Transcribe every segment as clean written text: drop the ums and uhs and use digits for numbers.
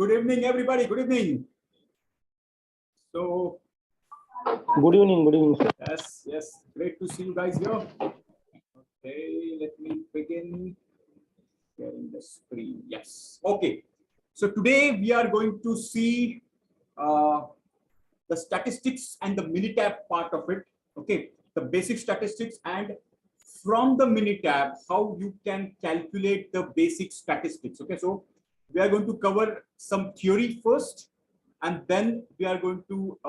Good evening, everybody. Good evening. So, good evening, sir. Yes. Great to see you guys here. Okay, let me begin sharing the screen. Yes. Okay. So today we are going to see the statistics and the Minitab part of it. Okay, the basic statistics, and from the Minitab, how you can calculate the basic statistics. Okay, so we are going to cover some theory first, and then we are going to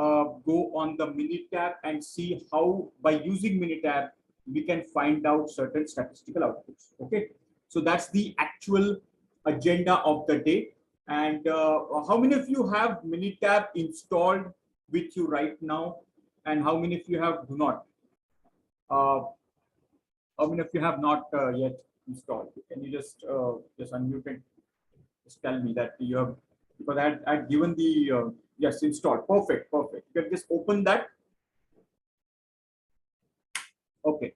go on the Minitab and see how by using Minitab we can find out certain statistical outputs. Okay, so that's the actual agenda of the day. And how many of you have Minitab installed with you right now, and how many of you have do not? How many of you have not yet installed? Can you just unmute and just tell me that you have, because I had given the yes, installed. Perfect. You can just open that. Okay.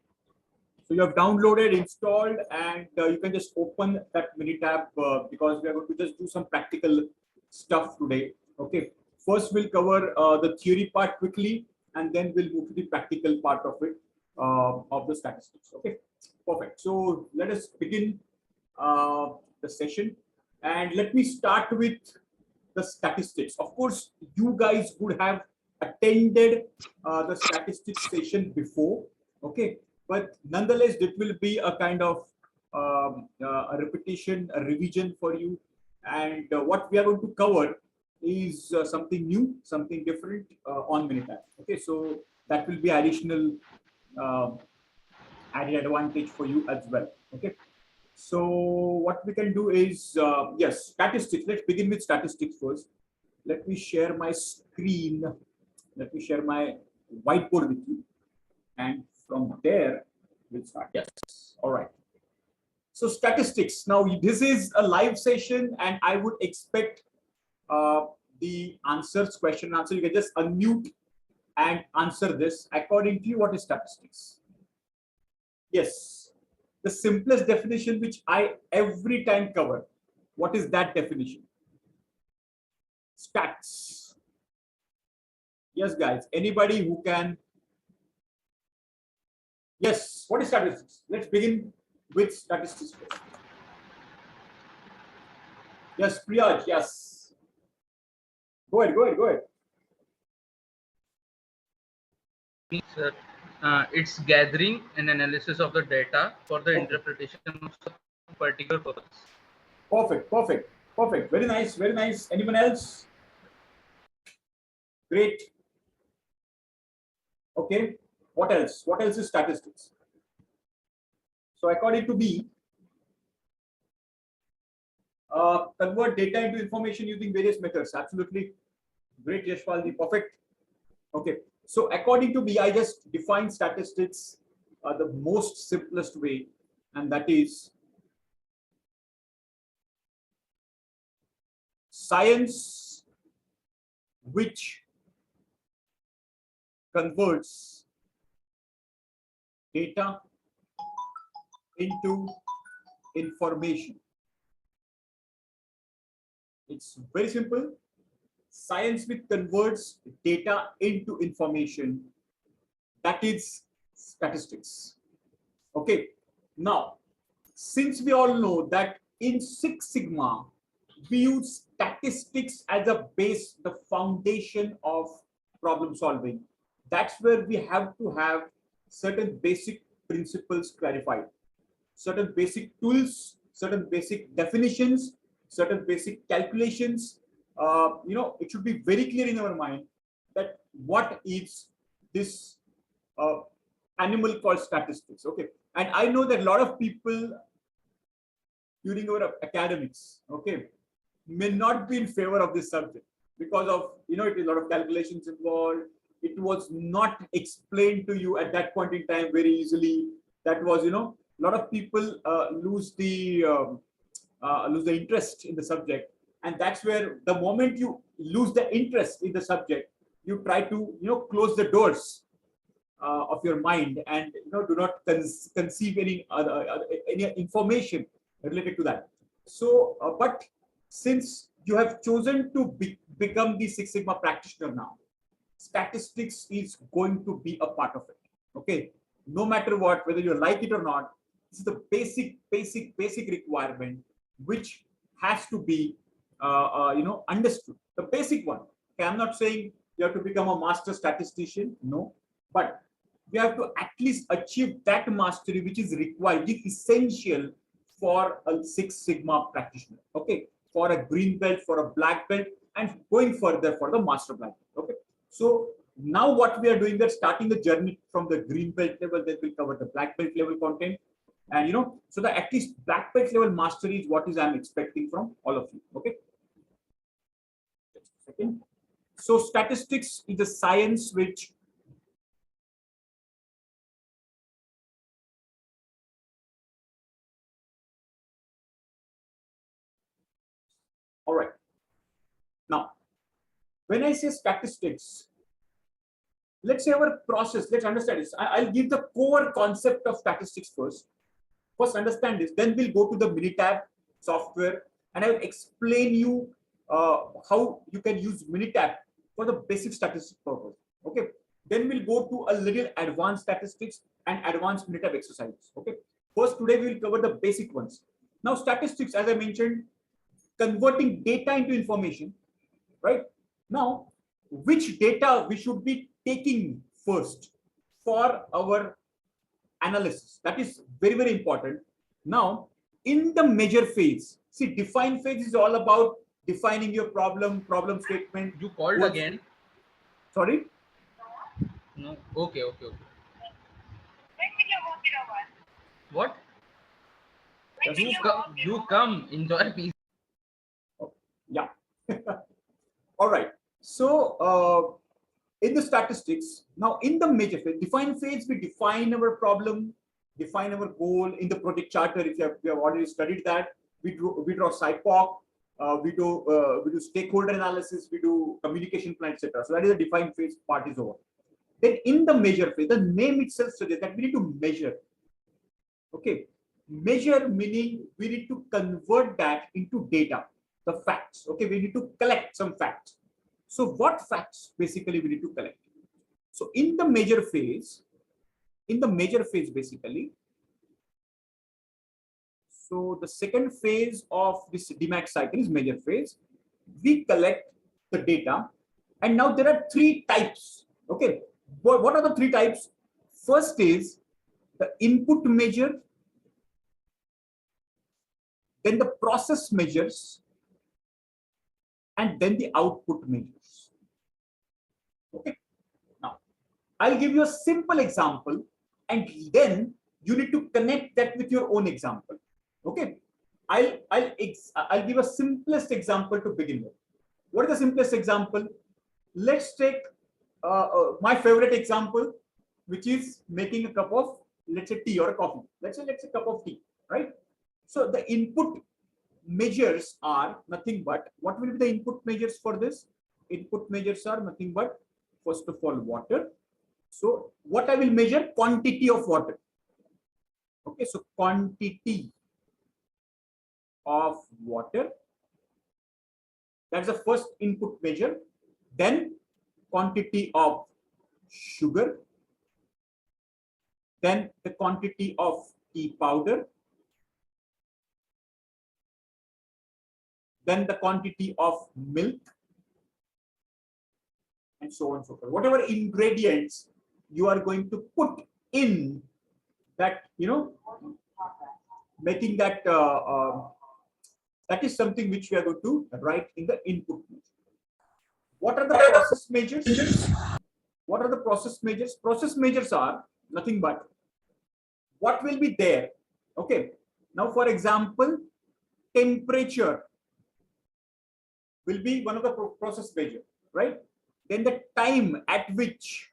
So you have downloaded, installed, and you can just open that Minitab because we are going to just do some practical stuff today. Okay. First, we'll cover the theory part quickly, and then we'll move to the practical part of it, of the statistics. Okay. Perfect. So let us begin the session, and let me start with the statistics. Of course, you guys would have attended the statistics session before. Okay. But nonetheless, it will be a kind of a repetition, a revision for you. And what we are going to cover is something new, something different on Minitab. Okay, so that will be additional added advantage for you as well. Okay, so what we can do is, yes, statistics. Let's begin with statistics first. Let me share my screen. Let me share my whiteboard with you. And from there, we'll start. Yes. All right. So statistics. Now, this is a live session, and I would expect the answers, question and answer. You can just unmute and answer this. According to you, what is statistics? Yes. The simplest definition, which I every time cover. What is that definition? Stats. Yes, guys. Anybody who can. Yes, what is statistics? Let's begin with statistics first. Yes, Priyaj, yes. Go ahead. Sir, it's gathering and analysis of the data for the interpretation of a particular purpose. Perfect. Very nice. Anyone else? Great. Okay. What else? What else is statistics? So according to me, convert data into information using various methods. Absolutely. Great, Yashpalji. Perfect. Okay. So according to me, I just define statistics the most simplest way, and that is science which converts data into information. It's very simple. Science which converts data into information, that is statistics. Okay. Now, since we all know that in Six Sigma, we use statistics as a base, the foundation of problem solving. That's where we have to have certain basic principles clarified, certain basic tools, certain basic definitions, certain basic calculations. It should be very clear in our mind that what is this animal called statistics. Okay, and I know that a lot of people during our academics, okay, may not be in favor of this subject because of, it is a lot of calculations involved. It was not explained to you at that point in time very easily. That was, a lot of people lose the interest in the subject, and that's where the moment you lose the interest in the subject, you try to close the doors of your mind, and do not conceive any any information related to that. So, but since you have chosen to become the Six Sigma practitioner now, statistics is going to be a part of it. Okay, no matter what, whether you like it or not, this is the basic requirement which has to be understood. The basic one. Okay, I'm not saying you have to become a master statistician, no, but you have to at least achieve that mastery which is required, which is essential for a Six Sigma practitioner. Okay, for a green belt, for a black belt, and going further for the master black belt. Okay, so now what we are doing, we're starting the journey from the green belt level, then we'll cover the black belt level content. And so that at least black belt level mastery is what is I'm expecting from all of you. Okay. Just a second. So statistics is a science which all right. Now, when I say statistics, let's say our process, let's understand this. I'll give the core concept of statistics first. First understand this, then we'll go to the Minitab software and I will explain you how you can use Minitab for the basic statistics purpose. Okay. Then we'll go to a little advanced statistics and advanced Minitab exercises. Okay. First, today we will cover the basic ones. Now, statistics, as I mentioned, converting data into information, right? Now, which data we should be taking first for our analysis? That is very important. Now, in the measure phase, see, define phase is all about defining your problem statement. You called again? Sorry? No. Okay. What? You come, enjoy peace. Yeah. All right. So in the statistics, now in the measure phase, define phase, we define our problem, define our goal in the project charter. If you have already studied that, we draw SIPOC, we do stakeholder analysis, we do communication plan, etc. So that is the define phase part is over. Then in the measure phase, the name itself suggests that we need to measure. Okay, measure meaning we need to convert that into data, the facts. Okay, we need to collect some facts. So what facts basically we need to collect? So in the measure phase basically, so the second phase of this DMAT cycle is measure phase. We collect the data, and now there are three types. Okay, what are the three types? First is the input measure, then the process measures, and then the output measures. Okay. Now, I'll give you a simple example, and then you need to connect that with your own example. Okay. I'll give a simplest example to begin with. What is the simplest example? Let's take my favorite example, which is making a cup of, let's say, tea or a coffee. Let's say a cup of tea, right? So the input measures are nothing but, what will be the input measures for this? Input measures are nothing but, first of all, water. So what I will measure? Quantity of water. Okay, so quantity of water. That's the first input measure. Then quantity of sugar. Then the quantity of tea powder. Then the quantity of milk, and so on and so forth. Whatever ingredients you are going to put in that, making that, that is something which we are going to write in the input measure. What are the process measures? What are the process measures? Process measures are nothing but what will be there. Okay. Now, for example, temperature will be one of the process measure, right? Then the time at which,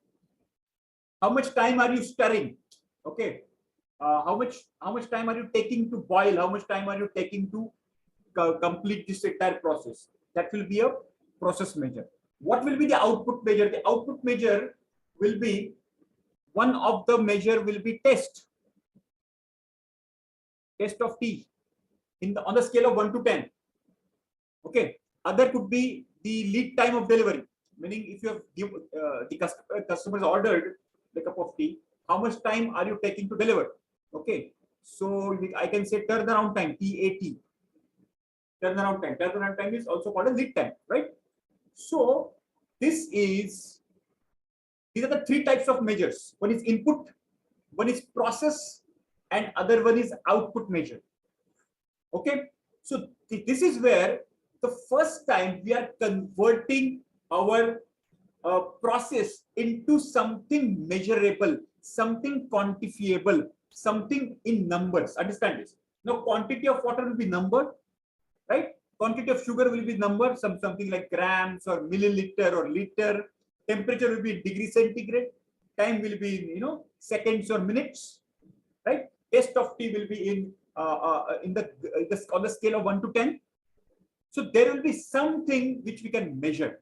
how much time are you stirring? Okay, how much time are you taking to boil? How much time are you taking to complete this entire process? That will be a process measure. What will be the output measure? The output measure will be, one of the measure will be test of tea on the scale of 1 to 10. Okay. Other could be the lead time of delivery, meaning if you have the customers ordered the cup of tea, how much time are you taking to deliver? Okay, so I can say turnaround time, TAT. Turnaround time. Turnaround time is also called a lead time, right? So these are the three types of measures. One is input, one is process, and other one is output measure. Okay, so this is where the first time we are converting our process into something measurable, something quantifiable, something in numbers. Understand this? Now, quantity of water will be numbered, right? Quantity of sugar will be numbered, something like grams or milliliter or liter. Temperature will be in degree centigrade. Time will be in seconds or minutes, right? Taste of tea will be in on the scale of 1 to 10. So there will be something which we can measure.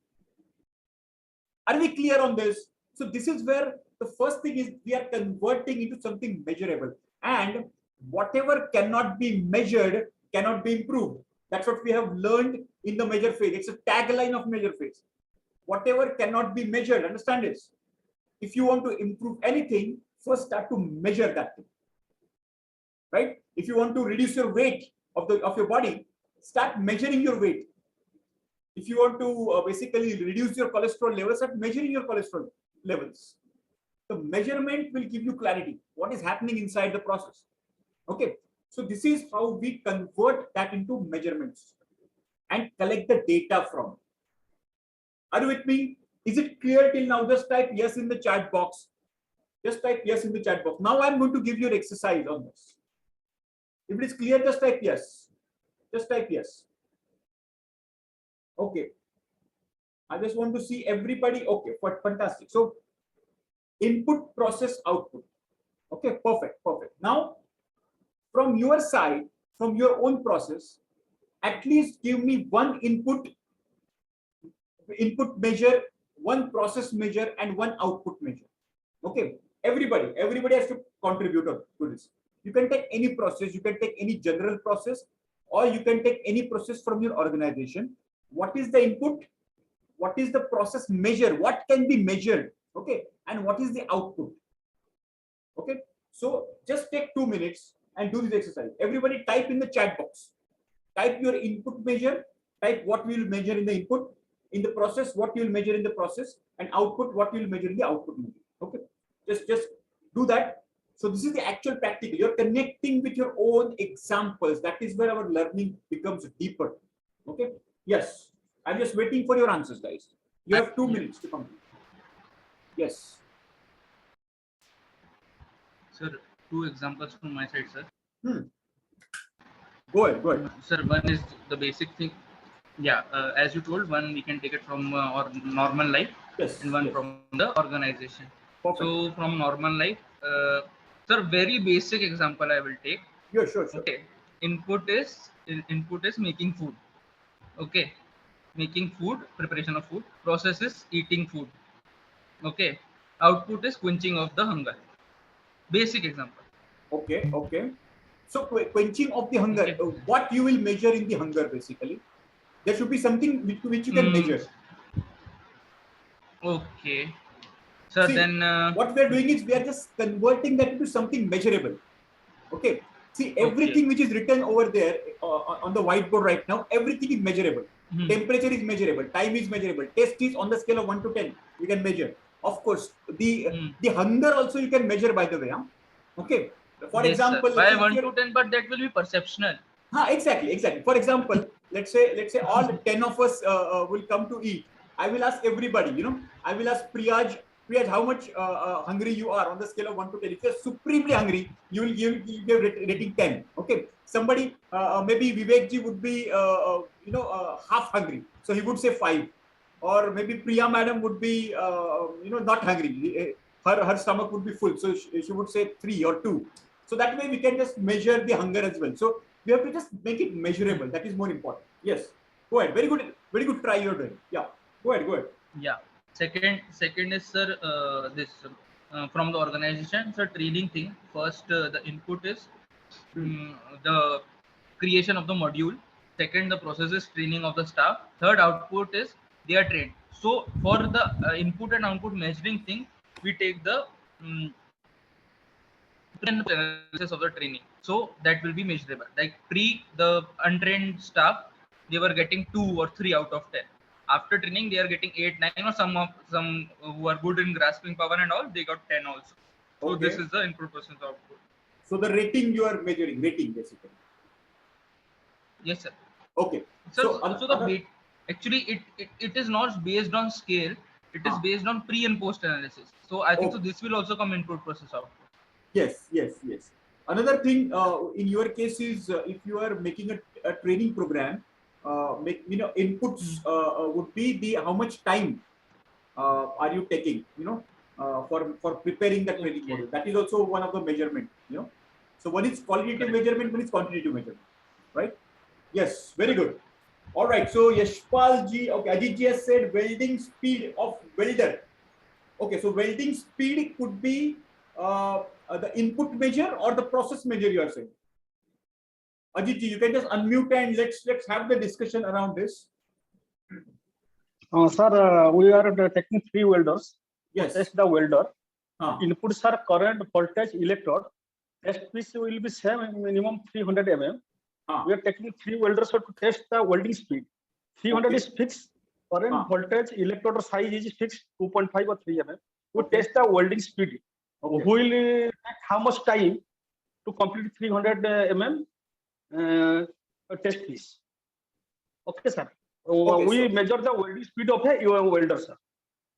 Are we clear on this? So this is where the first thing is we are converting into something measurable, and whatever cannot be measured cannot be improved. That's what we have learned in the measure phase. It's a tagline of measure phase. Whatever cannot be measured, understand this. If you want to improve anything, first start to measure that thing. Right? If you want to reduce your weight of your body, start measuring your weight. If you want to basically reduce your cholesterol levels, start measuring your cholesterol levels. The measurement will give you clarity. What is happening inside the process? Okay. So this is how we convert that into measurements and collect the data from. Are you with me? Is it clear till now? Just type yes in the chat box. Just type yes in the chat box. Now I'm going to give you an exercise on this. If it is clear, just type yes. Just type yes. Okay. I just want to see everybody. Okay, fantastic. So input, process, output. Okay, perfect, perfect. Now, from your side, from your own process, at least give me one input measure, one process measure, and one output measure. Okay, everybody has to contribute to this. You can take any process, you can take any general process, or you can take any process from your organization. What is the input? What is the process measure? What can be measured? Okay, and what is the output? Okay, so just take 2 minutes and do this exercise. Everybody type in the chat box. Type your input measure, type what we will measure in the input, in the process, what you will measure in the process, and output, what you will measure in the output measure. Okay, just do that. So this is the actual practical. You're connecting with your own examples. That is where our learning becomes deeper. Okay, yes. I'm just waiting for your answers, guys. You have 2 minutes to complete. Yes. Sir, 2 examples from my side, sir. Go ahead. Sir, one is the basic thing. Yeah, as you told, one we can take it from our normal life, yes, and one from the organization. Perfect. So from normal life, sir, very basic example I will take. Yeah, sure. Okay, input is making food. Okay, making food, preparation of food. Process is eating food. Okay, output is quenching of the hunger. Basic example. Okay. So quenching of the hunger, Okay. what you will measure in the hunger basically? There should be something which you can measure. Okay. So See, then what we are doing is we are just converting that into something measurable. Okay. See, everything which is written over there on the whiteboard right now, everything is measurable. Temperature is measurable. Time is measurable. Taste is on the scale of 1 to 10. We can measure. Of course, the hunger also you can measure, by the way. Huh? Okay. For example, sir. By 1 to 10, but that will be perceptional. Exactly. For example, let's say all 10 of us will come to eat. I will ask everybody, I will ask Priyaj, how much hungry you are on the scale of 1 to 10. If you're supremely hungry, you will give rating 10. Okay. Somebody, maybe Vivekji would be, half hungry. So he would say 5. Or maybe Priya madam would be, not hungry. Her stomach would be full. So she would say 3 or 2. So that way we can just measure the hunger as well. So we have to just make it measurable. That is more important. Yes. Go ahead. Very good try you're doing. Yeah. Go ahead. Yeah. Second is, sir, this from the organization, sir, training thing. First, the input is the creation of the module. Second, the process is training of the staff. Third, output is they are trained. So for the input and output measuring thing, we take the analysis of the training. So that will be measurable. Like the untrained staff, they were getting 2 or 3 out of 10. After training, they are getting 8, 9, or some who are good in grasping power and all, they got 10 also. So this Okay. is the input versus output. So the rating you are measuring, rating basically. Yes, sir. Okay. So actually it is not based on scale. It is huh. based on pre and post analysis. So I think so Okay. this will also come input process output. Yes, yes, yes. Another thing in your case is if you are making a training program, inputs would be the how much time are you taking, for preparing the training Okay. model. That is also one of the measurement, So one is qualitative Correct. measurement, one is quantitative measurement, right? Yes, very good. All right. So Yashpal ji, okay, Ajit ji has said welding speed of welder. Okay, so welding speed could be the input measure or the process measure you are saying. Ajit ji, you can just unmute and let's have the discussion around this. Sir, we are taking 3 welders to Yes. test the welder. Huh. Inputs are current, voltage, electrode. Test piece will be same, minimum 300 mm. Huh. We are taking 3 welders to test the welding speed. 300 Okay. is fixed. Current, voltage, electrode size is fixed, 2.5 or 3 mm. We test the welding speed. Okay. Who will take how much time to complete 300 mm test piece? Okay, sir. Okay, We so measure the welding speed of a welder, sir.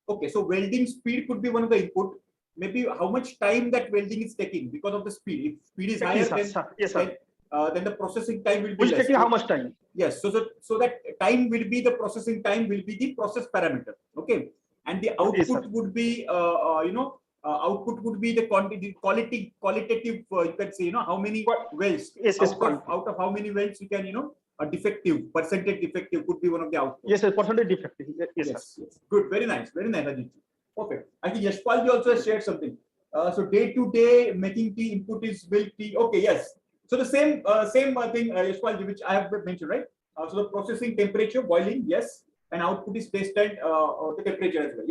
okay, so welding speed could be one of the input. Maybe how much time that welding is taking because of the speed. If speed is higher, then the processing time will be Who's less. taking how much time? Yes, so that time will be the processing time will be the process parameter. Okay, and the output would be output would be the qualitative. You can say how many welds out of how many welds you can a defective percentage defective could be one of the outputs. Yes, percentage defective. Yes. Good, very nice, Ajit. Perfect. I think Yashpal ji also has shared something. So day to day making tea input is milk tea. Okay, yes. So the same thing, Yashpal ji, which I have mentioned, right? So the processing temperature, boiling, yes, and output is based on the temperature as well.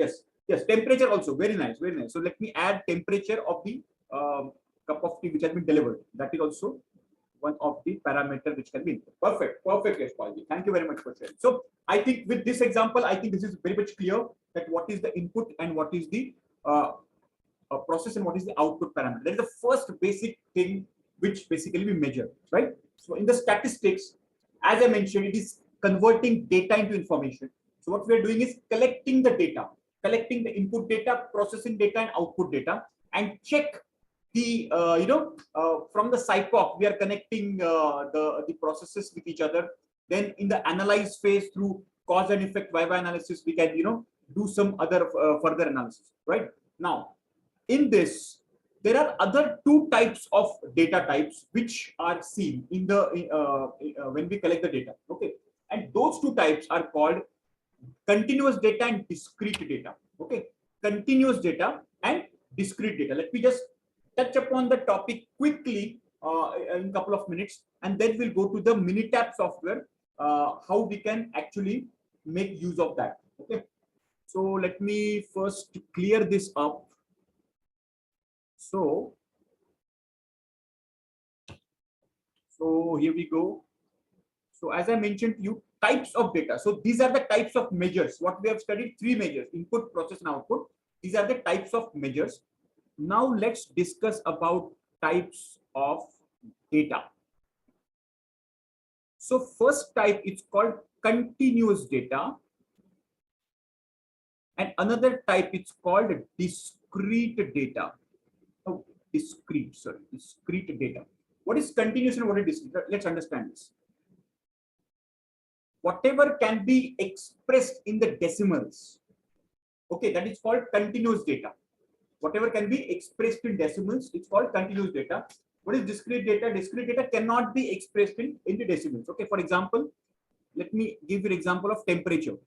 Yes, temperature also very nice, very nice. So let me add temperature of the cup of tea which has been delivered. That is also one of the parameter which can be input. Perfect, Yashpal ji. Thank you very much for sharing. So I think with this example, I think this is very much clear that what is the input and what is the process and what is the output parameter. That is the first basic thing which basically we measure, right? So in the statistics, as I mentioned, it is converting data into information. So what we are doing is collecting the data, collecting the input data, processing data and output data, and check the from the SciPOC we are connecting the processes with each other. Then in the analyze phase through cause and effect viva analysis we can do some other further analysis. Right now, in this there are other two types of data types which are seen in the when we collect the data. Okay, and those two types are called continuous data and discrete data. Okay, continuous data and discrete data. Let me just touch upon the topic quickly in a couple of minutes, and then we'll go to the Minitab software, how we can actually make use of that. Okay, so let me first clear this up. So here we go. So as I mentioned to you, types of data. So these are the types of measures. What we have studied, 3 measures: input, process, and output. These are the types of measures. Now let's discuss about types of data. So first type is called continuous data, and another type is called discrete data. Oh, discrete data. What is continuous and what is discrete? Let's understand this. Whatever can be expressed in the decimals, okay, that is called continuous data. Whatever can be expressed in decimals, it's called continuous data. What is discrete data? Discrete data cannot be expressed in the decimals. Okay, for example, let me give you an example of temperature.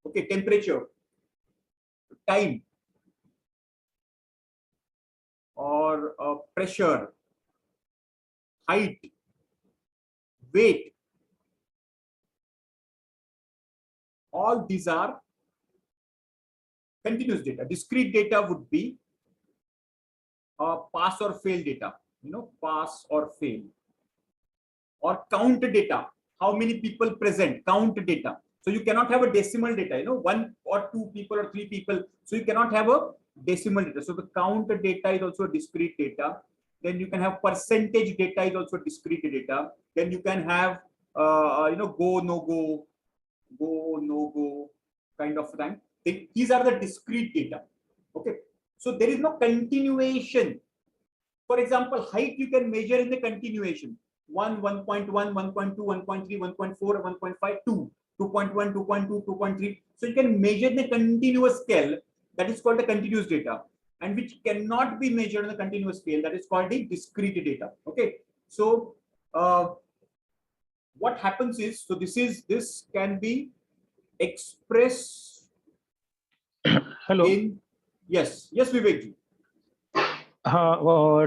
Okay, temperature, time, or pressure, height, weight, all these are continuous data. Discrete data would be pass or fail data, pass or fail, or count data. How many people present? Count data. So you cannot have a decimal data, one or two people or three people. So you cannot have a decimal data. So the count data is also discrete data. Then you can have percentage data is also discrete data. Then you can have go, no go, go, no go kind of thing. These are the discrete data. Okay. So there is no continuation. For example, height you can measure in the continuation. 1, 1.1, 1.2, 1.3, 1.4, 1.5, 2, 2.1, 2.2, 2.3. So you can measure the continuous scale. That is called the continuous data, and which cannot be measured on the continuous scale. That is called the discrete data. Okay. So what happens is, so this can be expressed hello in, yes, Vivek ji. हाँ,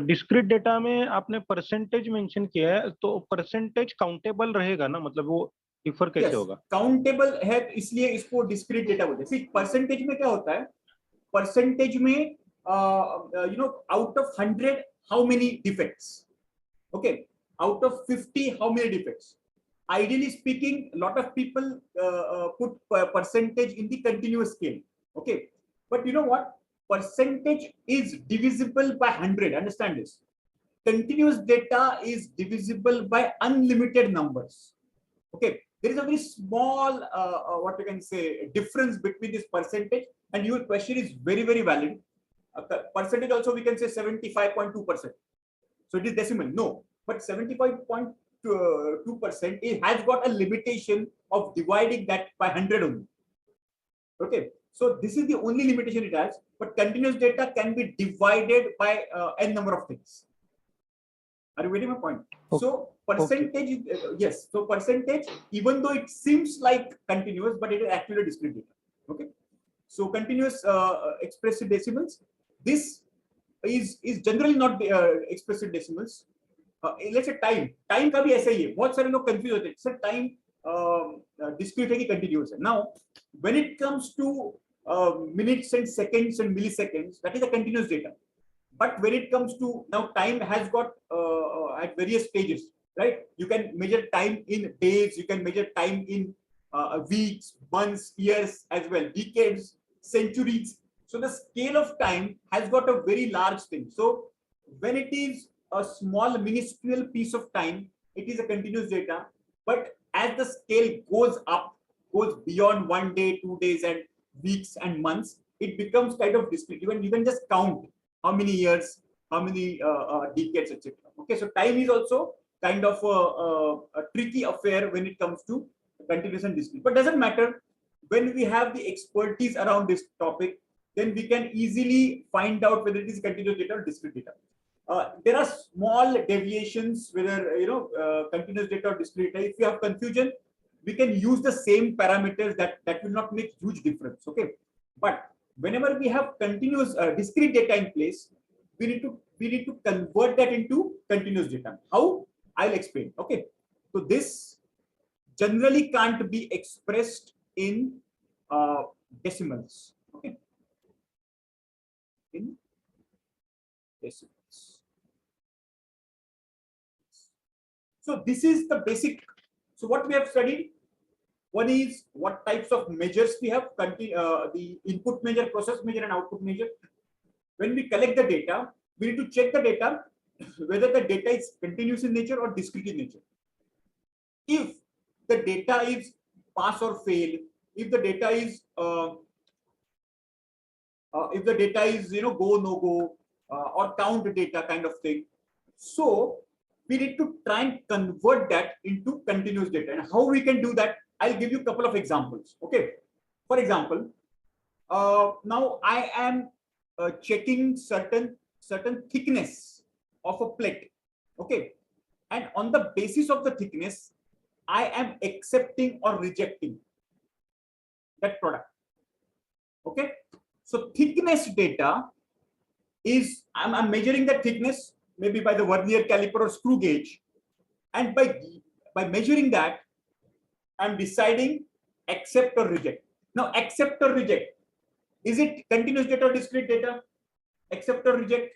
discrete data में आपने percentage mention किया है, तो percentage countable रहेगा ना, मतलब वो डिफर कैसे होगा? काउंटेबल है, इसलिए इसको डिस्क्रीट डेटा बोलते हैं। परसेंटेज में क्या होता है, परसेंटेज में out of 100 how many defects, okay, out of 50 how many defects. Ideally speaking, a lot of people put percentage in the continuous scale, okay, but you know what, percentage is divisible by 100. Understand this. Continuous data is divisible by unlimited numbers. Okay, there is a very small what you can say difference between this percentage, and your question is very, very valid. Percentage also we can say 75.2%. So it is decimal, no, but 75.2%, it has got a limitation of dividing that by 100 only. Okay, so this is the only limitation it has, but continuous data can be divided by n number of things. Are you getting my point? Okay. So percentage, yes, so percentage, even though it seems like continuous, but it is actually discrete data. Okay, so continuous expressed in decimals, this is generally not expressed in decimals. Let's say time का भी ऐसा ही है, बहुत सारे लोग confuse होते हैं, sir time discrete है कि कंटिन्यूअस है. Now when it comes to minutes and seconds and milliseconds, that is a continuous data. But when it comes to now, time has got at various stages, right? You can measure time in days, you can measure time in weeks, months, years as well, decades, centuries. So the scale of time has got a very large thing. So when it is a small minuscule piece of time, it is a continuous data. But as the scale goes up, goes beyond 1 day, 2 days, and weeks and months, it becomes kind of discrete. Even you can just count how many years, how many decades, etc. Okay, so time is also kind of a tricky affair when it comes to continuous and discrete. But doesn't matter. When we have the expertise around this topic, then we can easily find out whether it is continuous data or discrete data. There are small deviations whether continuous data or discrete data. If you have confusion, we can use the same parameters, that will not make huge difference. Okay, but whenever we have continuous discrete data in place, we need to convert that into continuous data. How? I'll explain. Okay, so this generally can't be expressed in decimals. Okay, in decimals. So this is the basic. So what we have studied, one is what types of measures we have, the input measure, process measure, and output measure. When we collect the data, we need to check the data, whether the data is continuous in nature or discrete in nature. If the data is pass or fail, if the data is go, no go, or count data kind of thing, so we need to try and convert that into continuous data. And how we can do that, I'll give you a couple of examples. Okay, for example, now I am checking certain thickness of a plate. Okay, and on the basis of the thickness, I am accepting or rejecting that product. Okay, so thickness data is, I'm measuring the thickness maybe by the vernier caliper or screw gauge, and by By measuring that, I'm deciding accept or reject. Now, accept or reject. Is it continuous data or discrete data? Accept or reject?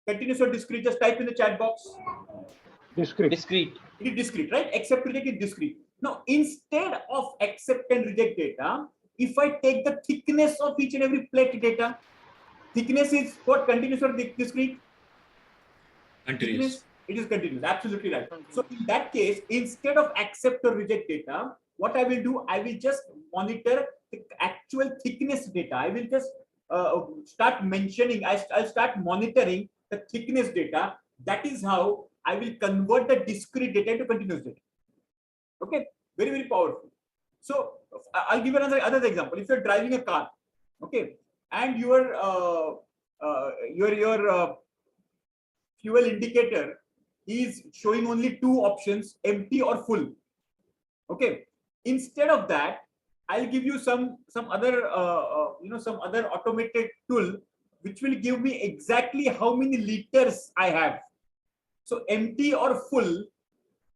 Continuous or discrete? Just type in the chat box. Discrete. Discrete. It is discrete, right? Accept, reject is discrete. Now, instead of accept and reject data, if I take the thickness of each and every plate data, thickness is what, continuous or discrete? Continuous. Thickness, it is continuous, absolutely right. So in that case, instead of accept or reject data, what I will do, I will just monitor the actual thickness data. I will just start mentioning, I'll start monitoring the thickness data. That is how I will convert the discrete data to continuous data. Okay, very, very powerful. So I'll give another example. If you're driving a car, okay, and your fuel indicator is showing only two options, empty or full. Okay, instead of that, I'll give you some other some other automated tool which will give me exactly how many liters I have. So empty or full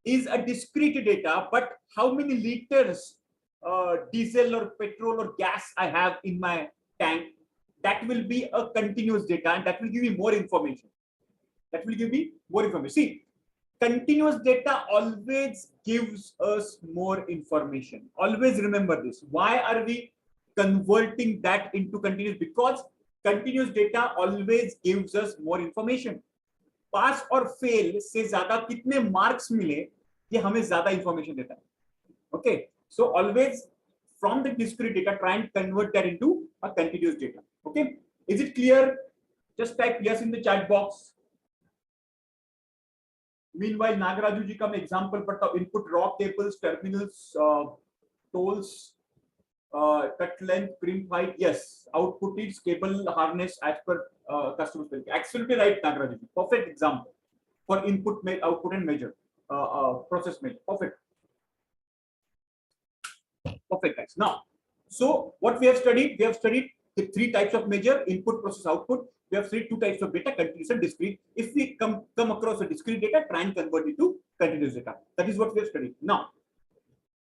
is a discrete data, but how many liters diesel or petrol or gas I have in my tank, that will be a continuous data, and that will give me more information. That will give me more information. See, continuous data always gives us more information. Always remember this. Why are we converting that into continuous? Because continuous data always gives us more information. पास और fail से ज्यादा कितने marks मिले, ये हमें ज्यादा information देता है. Okay, so always from the discrete data, try and convert that into a continuous data. Okay, is it clear? Just type yes in the chat box. Meanwhile, Nagaraju ji का मैं example पढ़ता हूँ. Input raw cables, terminals, tolls, cut length, crimp height. Yes, output is cable harness as per customer spec. Absolutely right, Nagaraju ji. Perfect example for input, output, and measure, process measure. Perfect. Perfect, guys. Now, so what we have studied the three types of measure: input, process, output. We have studied two types of data: continuous and discrete. If we come across a discrete data, try and convert it to continuous data. That is what we have studied. Now,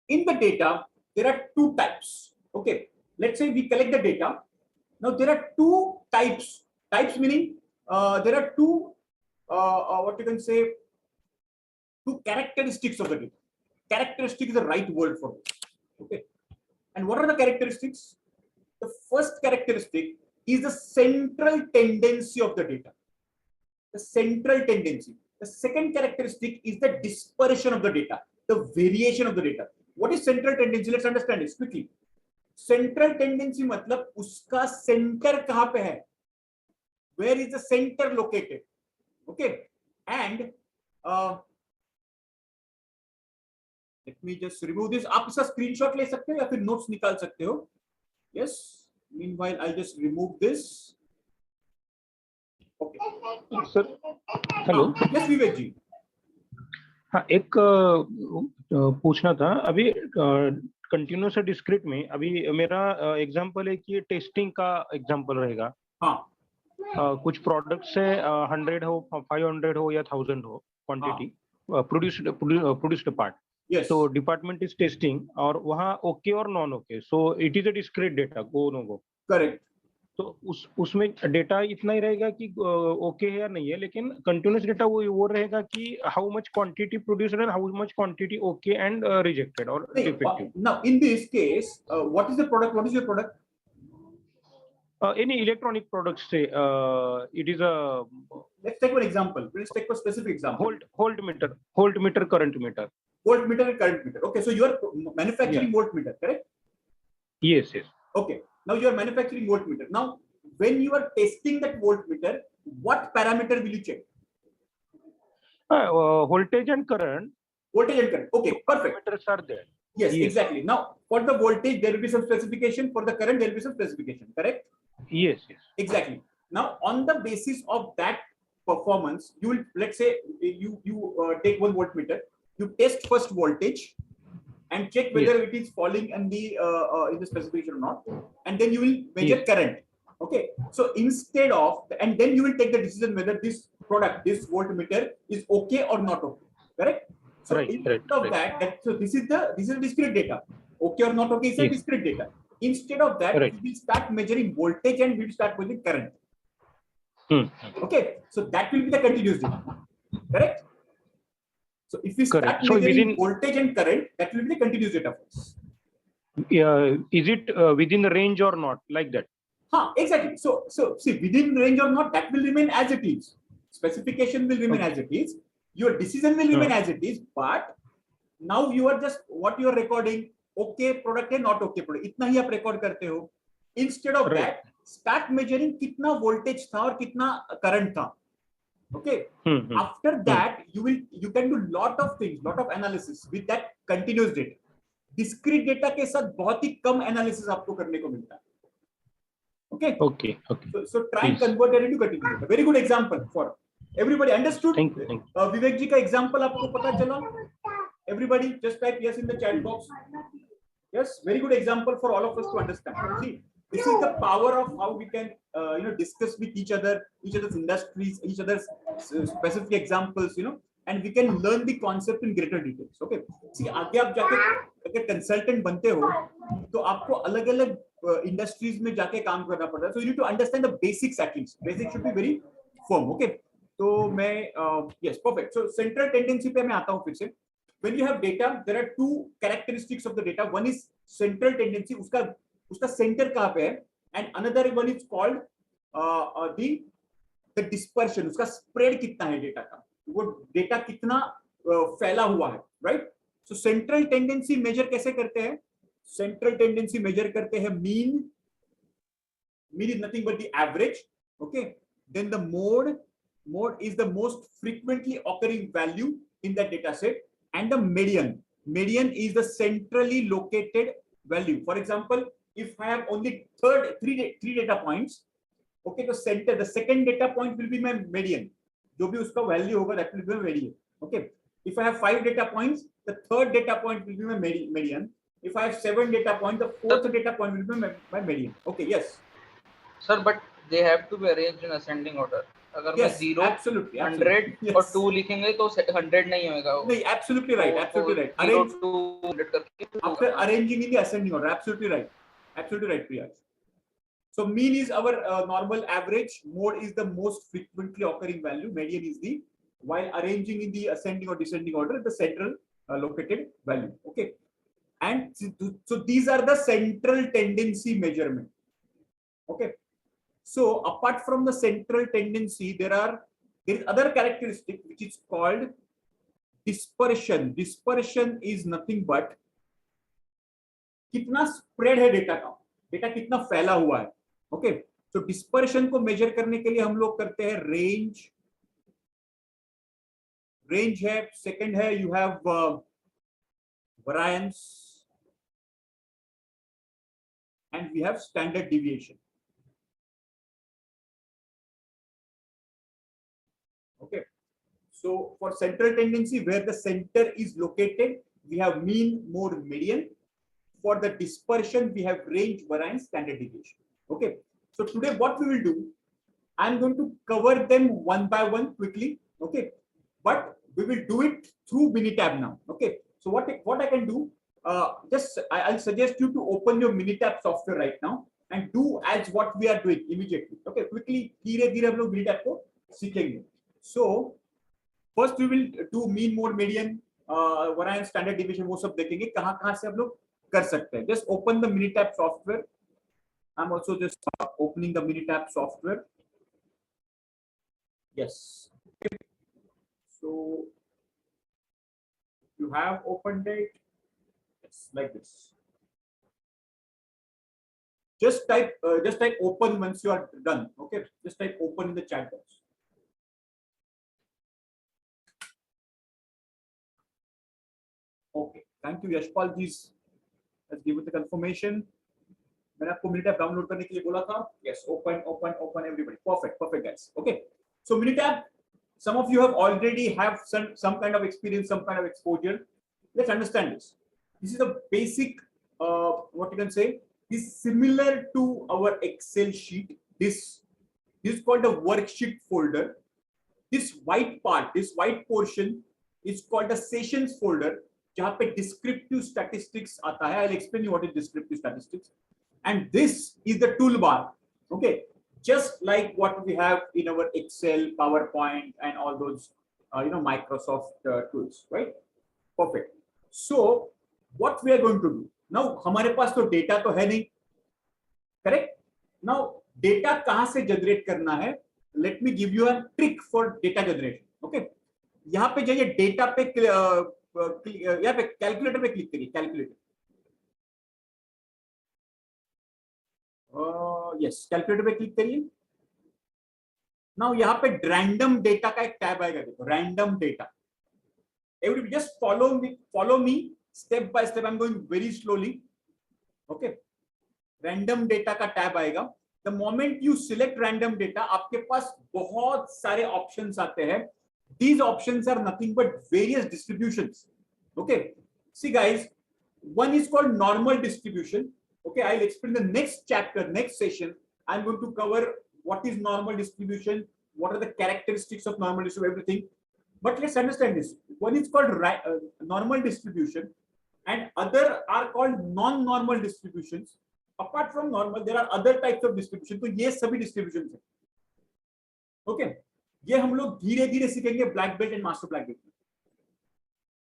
in the data, there are two types. Okay, let's say we collect the data. Now there are two types. Types meaning there are two what you can say, two characteristics of the data. Characteristic is the right word for this. Okay, and what are the characteristics? The first characteristic is the central tendency of the data. The central tendency. The second characteristic is the dispersion of the data, the variation of the data. What is central tendency? Let's understand this quickly. Central tendency मतलब उसका center कहाँ पे है? Where is the center located? Okay, and let me just remove this. आप इसका screenshot ले सकते हो या फिर notes निकाल सकते हो. Yes. Meanwhile, I'll just remove this. Okay. Sir hello. Yes, Vivek ji. हाँ, एक पूछना था अभी कंटिन्यूस और डिस्क्रीट में. अभी मेरा एग्जांपल है कि टेस्टिंग का एग्जांपल रहेगा. हाँ. कुछ प्रोडक्ट से 100 हो, 500 हो या 1000 हो क्वांटिटी प्रोड्यूस्ड पार्ट. Yes. तो डिपार्टमेंट इज टेस्टिंग और वहाँ ओके और non okay. So it is a discrete data, go no go. Correct. तो उसमें डेटा इतना ही रहेगा कि ओके है या नहीं है, लेकिन कंटिन्यूस डेटा वो रहेगा कि how much quantity produced and how much quantity okay and rejected और defective. Now in this case, what is the product? What is your product? Any electronic products, say it is a. Let's take one example. Let's take a specific example. Voltmeter, current meter. Voltmeter and current meter. Okay, so you are manufacturing voltmeter, correct? Yes. Okay. Now you are manufacturing voltmeter. Now, when you are testing that voltmeter, what parameter will you check? Voltage and current. Voltage and current. Okay, perfect. Parameters are there. Yes, exactly. Now, for the voltage, there will be some specification. For the current, there will be some specification. Correct? Yes. Exactly. Now, on the basis of that performance, you will, let's say you take one voltmeter, you test first voltage and check whether it is falling in the specification or not, and then you will measure current. Okay. So instead of, and then you will take the decision whether this product, this voltmeter, is okay or not okay. Correct? So Right, instead right, of right. that, so this is the discrete data. Okay or not okay is a Yes. discrete data. Instead of that, Right. we will start measuring voltage and we will start measuring current. Hmm. Okay, so that will be the continuous data. Correct? So if we start Correct. So measuring within, voltage and current, that will be the continuous data for us. is it within the range or not, like that? Exactly. So see, within range or not, that will remain as it is. Specification will remain Okay. as it is. Your decision will remain as it is. But now you are just what you are recording. Okay product है, not okay product. इतना ही आप record करते हो. Instead of Right. that, start measuring कितना voltage था और कितना current था. Okay. After that, you can do lot of things, lot of analysis with that continuous data. Discrete data के साथ बहुत ही कम analysis आपको करने को मिलता है. Okay. Okay. Okay. So try and Please. convert that into continuous data. Very good example for everybody. Understood? Thank you. Thank you. Vivek ji का example आपको पता चला? Everybody just type yes in the chat box. Yes, very good example for all of us to understand. See, this is the power of how we can discuss with each other, each other's industries, each other's specific examples, and we can learn the concept in greater details. Okay. See, आगे आप जाके अगर consultant बनते हो, तो आपको अलग-अलग industries में जाके काम करना पड़ता है. So you need to understand the basics at least. Basics should be very firm. Okay. तो मैं yes, perfect. So central tendency पे मैं आता हूँ फिर से. When you have data, there are two characteristics of the data. One is central tendency, उसका center कहाँ पे है, and another one is called the dispersion. उसका spread कितना है data का, वो data कितना फैला हुआ है, right? So central tendency measure कैसे करते हैं? Central tendency measure करते हैं mean is nothing but the average, okay? Then the mode is the most frequently occurring value in that data set. And the median is the centrally located value. For example, if I have only three data points, okay, the second data point will be my median. जो भी उसका value होगा, that will be my median. Okay. If I have 5 data points, the third data point will be my median. If I have 7 data points, the fourth data point will be my median. Okay. Yes. Sir, but they have to be arranged in ascending order. अगर मैं 0, absolutely, 100 yes. और 2 लिखेंगे तो 100 नहीं होगा. नहीं, absolutely right, absolutely right. 0 to 100 करके after arranging in the ascending order, absolutely right, Priyash. So mean is our normal average, mode is the most frequently occurring value, median is the, while arranging in the ascending or descending order, the central located value. Okay, and so these are the central tendency measurement. Okay. So apart from the central tendency, there is other characteristic which is called dispersion. Dispersion is nothing but कितना spread है data का, data कितना फैला हुआ है. Okay. So dispersion को measure करने के लिए हम लोग करते हैं range है, second है you have variance, and we have standard deviation. Okay, so for central tendency, where the center is located, we have mean, mode, median. For the dispersion, we have range, variance, standard deviation. Okay, so today what we will do, I'm going to cover them one by one quickly. Okay, but we will do it through Minitab now. Okay, so what I can do, I'll suggest you to open your Minitab software right now and do as what we are doing immediately. Okay, quickly, धीरे-धीरे हम लोग Minitab को सीखेंगे. So first we will do mean, mode, median, variance, standard deviation, वो सब देखेंगे कहाँ से हम लोग कर सकते हैं. Just open the Minitab software. I'm also just opening the Minitab software. Yes. Okay. So you have opened it. Yes, like this. Just type open once you are done. Okay. Just type open in the chat box. Okay, thank you. Yashpal ji has given the confirmation. मैंने आपको Minitab download करने के लिए बोला था. Yes, open everybody. Perfect, guys. Okay, so Minitab, some of you have already have some kind of experience, some kind of exposure. Let's understand this. This is a basic, what you can say, is similar to our Excel sheet. This is called a worksheet folder. This white part, this white portion is called the sessions folder, जहां पे descriptive statistics आता है. I'll explain you what is descriptive statistics. And this is the toolbar. Okay, just like what we have in our Excel, PowerPoint, and all those Microsoft tools, right? Perfect. So what we are going to do now, हमारे पास तो data तो है नहीं, correct? Now data कहां से generate करना है? Let me give you a trick for data generation. Okay, यहां पे जाइए, डेटा पे यहाँ पे कैलकुलेटर पे क्लिक करिए. कैलकुलेटर, यस, कैलकुलेटर पे क्लिक करिए. नाउ यहाँ पे रैंडम डेटा का एक टैब आएगा. देखो, random data. Everybody just follow me step by step. I'm going very slowly. Okay, random data का टैब आएगा. The moment you select random data, आपके पास बहुत सारे options आते हैं. These options are nothing but various distributions. Okay, see guys, one is called normal distribution. Okay, I'll explain the next chapter, next session. I'm going to cover what is normal distribution, what are the characteristics of normal distribution, everything. But let's understand this. One is called normal distribution, and other are called non-normal distributions. Apart from normal, there are other types of distribution. तो ये सभी distributions हैं. Okay, ये हम लोग धीरे-धीरे सीखेंगे black belt and master black belt.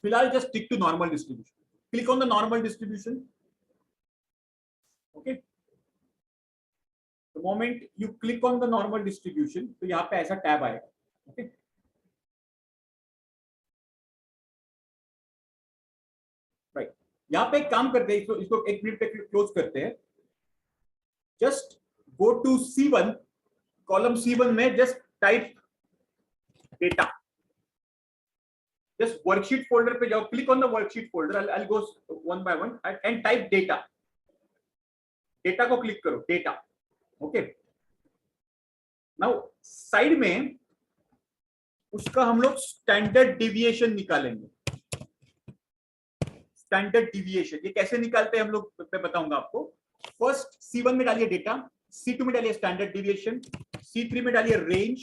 फिलहाल just stick to normal distribution. Click on the normal distribution. Okay. The moment you click on the normal distribution, तो यहाँ पे ऐसा टैब आएगा. Okay. Right. यहाँ पे एक काम करते हैं, इसको एक मिनट पे क्लोज करते हैं. Just go to C1, column C1 में just type data. Just worksheet folder पे जाओ, click on the worksheet folder. I'll go one by one and type data. Data को click करो, data. Okay. Now side में उसका हम लोग standard deviation निकालेंगे. स्टैंडर्ड डिविएशन ये कैसे निकालते हैं हम लोग मैं बताऊंगा आपको. फर्स्ट C1 में डालिए डेटा, C2 में डालिए स्टैंडर्ड डिविएशन, C3 में डालिए रेंज,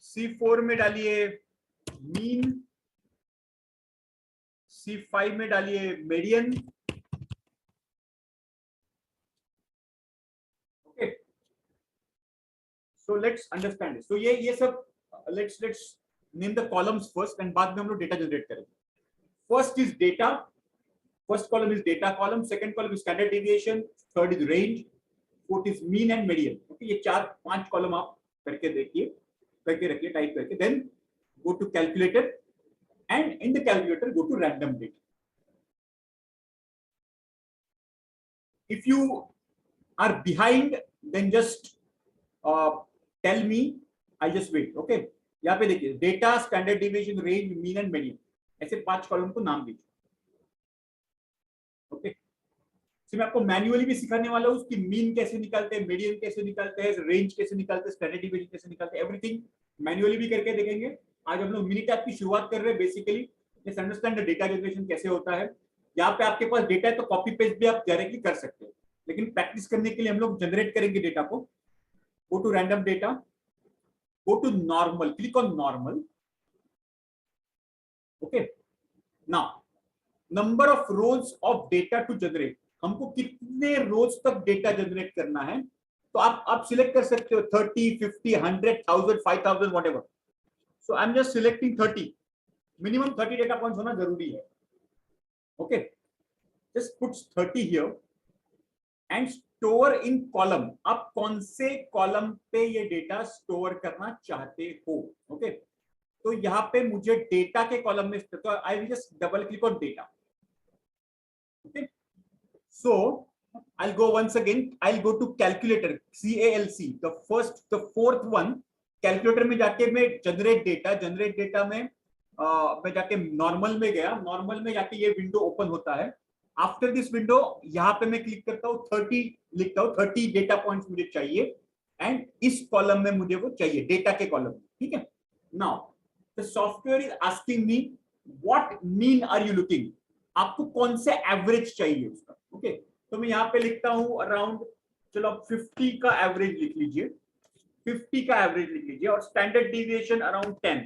C4 में डालिए मीन, C5 में डालिए median. Okay, so let's understand this. तो ये सब let's name the columns first and बाद में हम लोग डेटा जनरेट करेंगे. First is data. First column is data column. Second column is standard deviation. Third is range. Fourth is mean and median. Okay, ये 4-5 column आप करके देखिए, करके रखिए, टाइप करके. Then go to calculator and in the calculator go to random data. If you are behind, then just tell me. I just wait. Okay. यहाँ पे देखिए data, standard deviation, range, mean and median, ऐसे 5 column को नाम दीजिए. Okay, मैं आपको manually भी सिखाने वाला हूँ उसकी मीन कैसे निकालते हैं, मीडियन कैसे निकालते हैं, रेंज कैसे निकालते हैं, स्टैंडर्ड डिविएशन कैसे निकालते हैं, एवरीथिंग मैन्युअली भी करके देखेंगे. आज हम लोग मिनीटैब की शुरुआत कर रहे हैं. Basically let's understand the data generation कैसे होता है. यहाँ पे आपके पास डेटा है तो कॉपी पेस्ट भी आप डायरेक्टली कर सकते हैं, लेकिन प्रैक्टिस करने के लिए हम लोग जनरेट करेंगे डेटा को. Go to random data, go to normal, click on normal. Okay, now number of rows of data to generate. हमको कितने रोज तक डेटा जनरेट करना है तो आप सिलेक्ट कर सकते हो 30, 50, 100, 1000, 5000, whatever. So I'm just selecting 30. Minimum 30 data points होना जरूरी है. Okay, just put 30 here and store in column. आप कौन से कॉलम पे ये डेटा स्टोर करना चाहते हो. ओके, तो यहाँ पे मुझे डेटा के कॉलम में, तो I will just double click on data. Okay, so I will go once again, I will go to calculator, CALC, the fourth one. Calculator में जाके मैं जनरेट डेटा में मैं जाके नॉर्मल में गया. नॉर्मल में जाके ये विंडो ओपन होता है. आफ्टर दिस विंडो यहाँ पे मैं क्लिक करता हूँ, 30 लिखता हूँ, 30 डेटा पॉइंट्स मुझे चाहिए एंड इस कॉलम में मुझे वो चाहिए, डेटा के कॉलम में. ठीक है. Now the software is asking me what mean are you looking. आपको कौन से एवरेज चाहिए उसका. ओके, तो मैं यहाँ पे लिखता हूँ अराउंड, चलो आप 50 का एवरेज लिख लीजिए. 50 का एवरेज लिख लीजिए और स्टैंडर्ड डिविएशन अराउंड 10,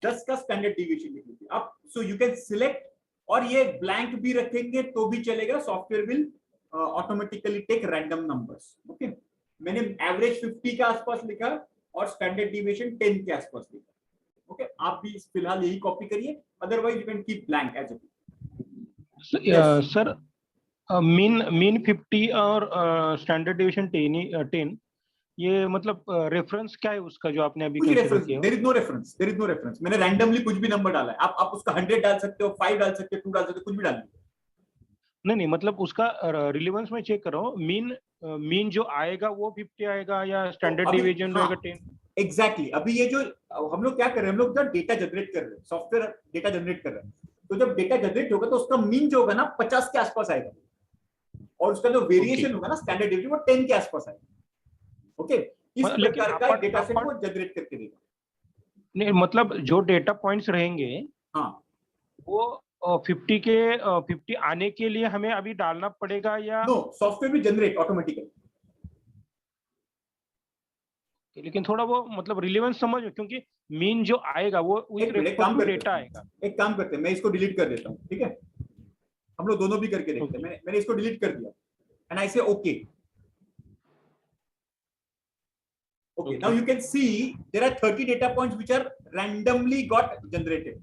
10 का स्टैंडर्ड डिविएशन लिख लीजिए आप. सो यू कैन सिलेक्ट, और ये ब्लैंक भी रखेंगे तो भी चलेगा, software will automatically take random numbers. Okay, मैंने एवरेज 50 के आसपास लिखा और स्टैंडर्ड डिविएशन 10 के आसपास लिखा. ओके, आप भी फिलहाल यही कॉपी करिए, otherwise you can keep blank as it. Sir mean 50 और स्टैंडर्ड डिवीजन 10 ये मतलब रेफरेंस क्या है उसका जो आपने अभी कुछ कंसीडर रेफरेंस, किया? There is no reference, there is no reference. मैंने रैंडमली कुछ भी नंबर डाला है, आप उसका 100 डाल सकते हो, 5 डाल सकते हो, 2 डाल सकते हो, कुछ भी डाल दीजिए. नहीं, मतलब उसका रिलेवेंस में चेक कर रहा हूँ. मीन जो आएगा वो 50 आएगा या स्टैंडर्ड अभी डिवीजन हाँ, रहेगा 10? एग्जैक्टली. अभी ये जो हम लोग क्या कर रहे हैं, हम लोग डेटा जनरेट कर रहे हैं, सॉफ्टवेयर डेटा जनरेट कर रहा है. तो जब डेटा जनरेट होगा तो उसका मीन जो होगा ना 50 के आसपास आएगा, और उसका जो वेरिएशन होगा ना स्टैंडर्ड डिवीजन, वो 10 के आसपास आएगा. ओके, इस लेकिन प्रकार का डेटा सेट वो जनरेट करके देगा. नहीं, मतलब जो डेटा पॉइंट्स रहेंगे हाँ, वो 50 आने के लिए हमें अभी डालना पड़ेगा या नो, सॉफ्टवेयर भी जनरेट ऑटोमेटिकली. लेकिन थोड़ा वो मतलब रिलेवेंस समझ, क्योंकि मीन जो आएगा वो एक मिनट, एक रेफर काम टू करते डेटा हैं, आएगा. एक काम करते हैं, मैं इसको डिलीट कर देता हूँ. ठीक है, हम लोग दोनों भी करके देखते हैं. मैंने इसको डिलीट कर दिया एंड आई से okay. Okay, now you can see there are 30 data points which are randomly got generated.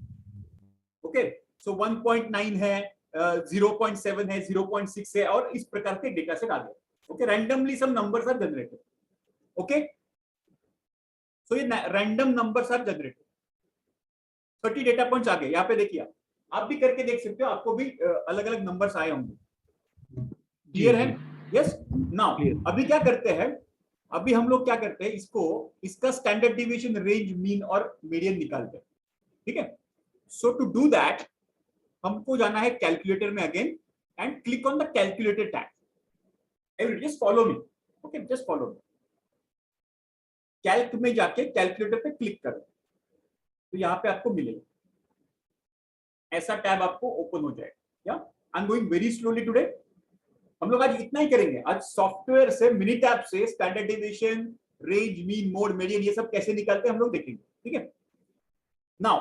Okay, so 1.9 है, 0.7 है, 0.6 है, और इस प्रकार के डेटा सेट आ गए. Okay, randomly some numbers are generated. Okay, so ये random numbers are generated. 30 data points आ गए. यहाँ पे देखिए, आप भी करके देख सकते हो, आपको भी अलग अलग नंबर्स आए होंगे. क्लियर है? यस. नाउ अभी क्या करते हैं, अभी हम लोग क्या करते हैं, इसका स्टैंडर्ड डिविएशन, रेंज, मीन और मीडियन निकालते हैं. ठीक है, सो टू डू दैट हमको जाना है कैलकुलेटर में again and click on the calculator tab. Everybody just follow me. Okay, just follow me. Calc में जाके कैलकुलेटर पे क्लिक करो तो यहाँ पे आपको मिलेगा, ऐसा टैब आपको ओपन हो जाएगा. या I am going very slowly today. हम लोग आज इतना ही करेंगे. आज सॉफ्टवेयर से, मिनीटैब से standard deviation, range, mean, mode, median, ये सब कैसे निकालते हैं हम लोग देखेंगे. ठीक है, नाउ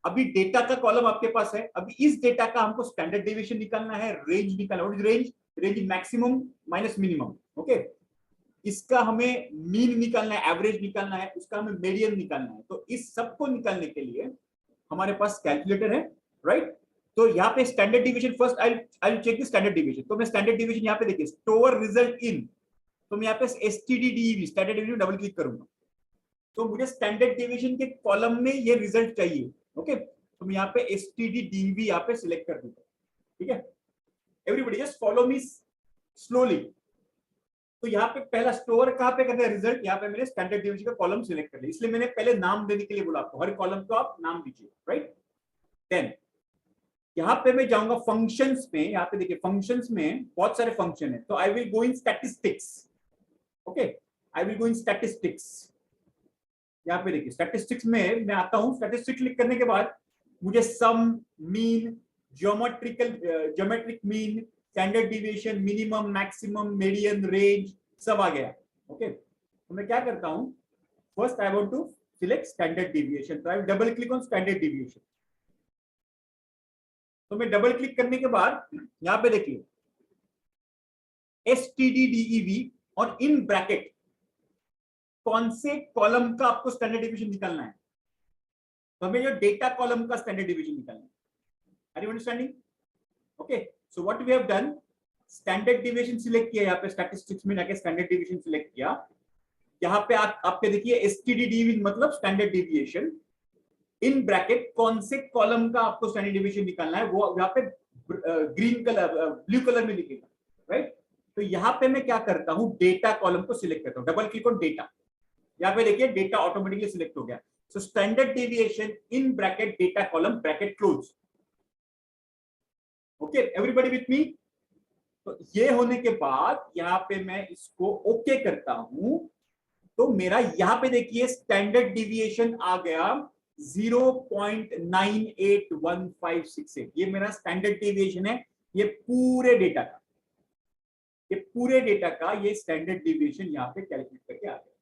अभी डेटा का कॉलम आपके पास है. अभी इस डेटा का हमको स्टैंडर्ड डिविएशन निकालना है, रेंज निकालना है. What is range? Range maximum minus minimum. Okay, इसका हमें मीन निकालना है, एवरेज निकालना है, उसका हमें मीडियन निकालना है. तो इस सबको निकालने के लिए हमारे पास कैलकुलेटर है, राइट? तो यहाँ पे standard deviation, first I will check the standard deviation. तो मैं स्टैंडर्ड डिविएशन यहाँ पे देखिए, स्टोर रिजल्ट इन, तो मैं यहाँ पे STD standard deviation double click करूंगा तो मुझे स्टैंडर्ड डिविएशन के कॉलम में ये रिजल्ट चाहिए. ओके, तो मैं यहाँ पे एसटीडी यहाँ पे सिलेक्ट कर दूंगा. ठीक है, everybody just follow me slowly. तो यहाँ पे पहला स्टोर कहाँ पे करना है, रिजल्ट. यहाँ पे मैंने स्टैंडर्ड डिविएशन का कॉलम सिलेक्ट कर लिया, इसलिए मैंने पहले नाम देने के लिए बोला आपको, हर कॉलम को आप नाम दीजिए, राइट? देन यहाँ पे मैं जाऊंगा फंक्शंस में. यहाँ पे देखिए फंक्शंस में बहुत सारे फंक्शन है, तो I will go in statistics. Okay, I will go in statistics. यहाँ पे देखिए स्टैटिस्टिक्स में मैं आता हूँ. स्टैटिस्टिक्स क्लिक करने के बाद मुझे sum, mean, geometric mean, standard deviation, minimum, maximum, median, range सब आ गया. ओके, तो मैं क्या करता हूँ, first I want to select standard deviation, तो I will double click on standard deviation. तो मैं डबल क्लिक करने के बाद यहाँ पे देखिए STDDEV और इन ब्रैकेट कौन से कॉलम का आपको स्टैंडर्ड डिविएशन निकालना है. तो हमें जो डेटा कॉलम का स्टैंडर्ड डिविएशन निकालना है. Are you understanding? Okay, so what we have done, standard deviation select किया. यहाँ पे स्टैटिस्टिक्स में जाके स्टैंडर्ड डिविएशन सिलेक्ट किया. यहाँ पे आप पे देखिए STDDEV मतलब स्टैंडर्ड डिविएशन, इन ब्रैकेट कौन से कॉलम का आपको स्टैंडर्ड डिविएशन निकालना है वो यहाँ पे ग्रीन कलर, ब्लू कलर में लिखेगा, राइट? तो यहाँ पे मैं क्या करता हूँ, डेटा कॉलम को सिलेक्ट करता हूँ. Double click on data. यहाँ पे देखिए डेटा ऑटोमेटिकली सिलेक्ट हो गया. So standard deviation in bracket data column bracket close. Okay, everybody with me? तो ये होने के बाद यहाँ पे मैं इसको ओके करता हूं तो मेरा यहाँ पे देखिए स्टैंडर्ड डिविएशन आ गया 0.981568. ये मेरा स्टैंडर्ड डिविएशन है ये पूरे डेटा का. ये पूरे डेटा का ये स्टैंडर्ड डिविएशन यहाँ पे कैलकुलेट करके आ गया।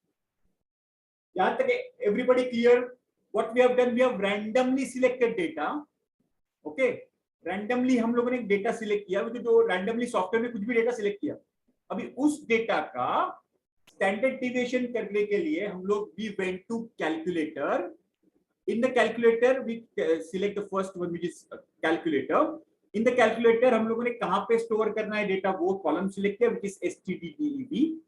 यहाँ तक everybody clear? What we have done, we have randomly selected data. Okay, randomly हम लोगों ने एक डेटा सिलेक्ट किया, जो रैंडमली सॉफ्टवेयर में कुछ भी डेटा सिलेक्ट किया। अभी उस डेटा का स्टैंडर्ड डिविएशन करने के लिए हम लोग we went to calculator. In the calculator, we select the first one, which is calculator. In the calculator, हम लोगों ने कहाँ पे स्टोर करना है डेटा, वो कॉलम सिलेक्ट किया, which is stddev.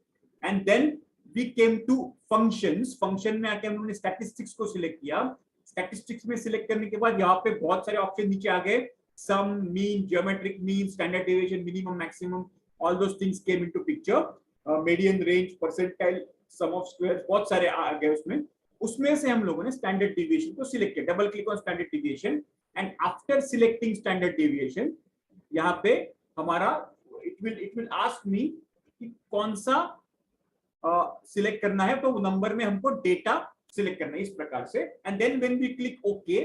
And then we came to functions. Function में आके हम लोगों ने statistics को सिलेक्ट किया। statistics में सिलेक्ट करने के बाद यहाँ पे बहुत सारे ऑप्शन नीचे आ गए, sum, mean, geometric mean, standard deviation, minimum, maximum, all those things came into picture. Median, range, percentile, sum of squares, बहुत सारे आ गए उसमें। उसमें से हम लोगों ने स्टैंडर्ड डिविएशन को सिलेक्ट किया। Double click on standard deviation and after selecting standard deviation यहाँ पे हमारा इट विल आस्क मी कि कौन सा सिलेक्ट करना है, तो नंबर में हमको डेटा सिलेक्ट करना है इस प्रकार से। And then when we click okay,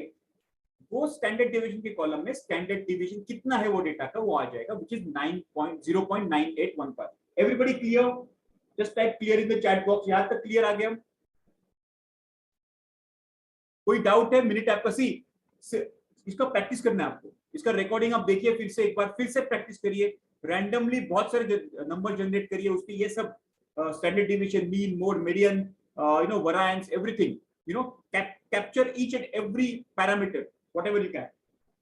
वो स्टैंडर्ड डिविएशन के कॉलम में स्टैंडर्ड डिविएशन कितना है वो डेटा का, वो आ जाएगा, व्हिच इज 9.0.981 पर। Everybody clear? Just type clear in the chat box. यहाँ तक क्लियर आ गया? कोई डाउट है? मिनिटैब का सी इसका प्रैक्टिस करना है आपको। इसका रिकॉर्डिंग आप देखिए फिर से, एक बार फिर से प्रैक्टिस करिए। रैंडमली बहुत सारे नंबर जनरेट करिए, उसके ये सब standard deviation, mean, mode, median, variance, everything, capture each and every parameter whatever you can.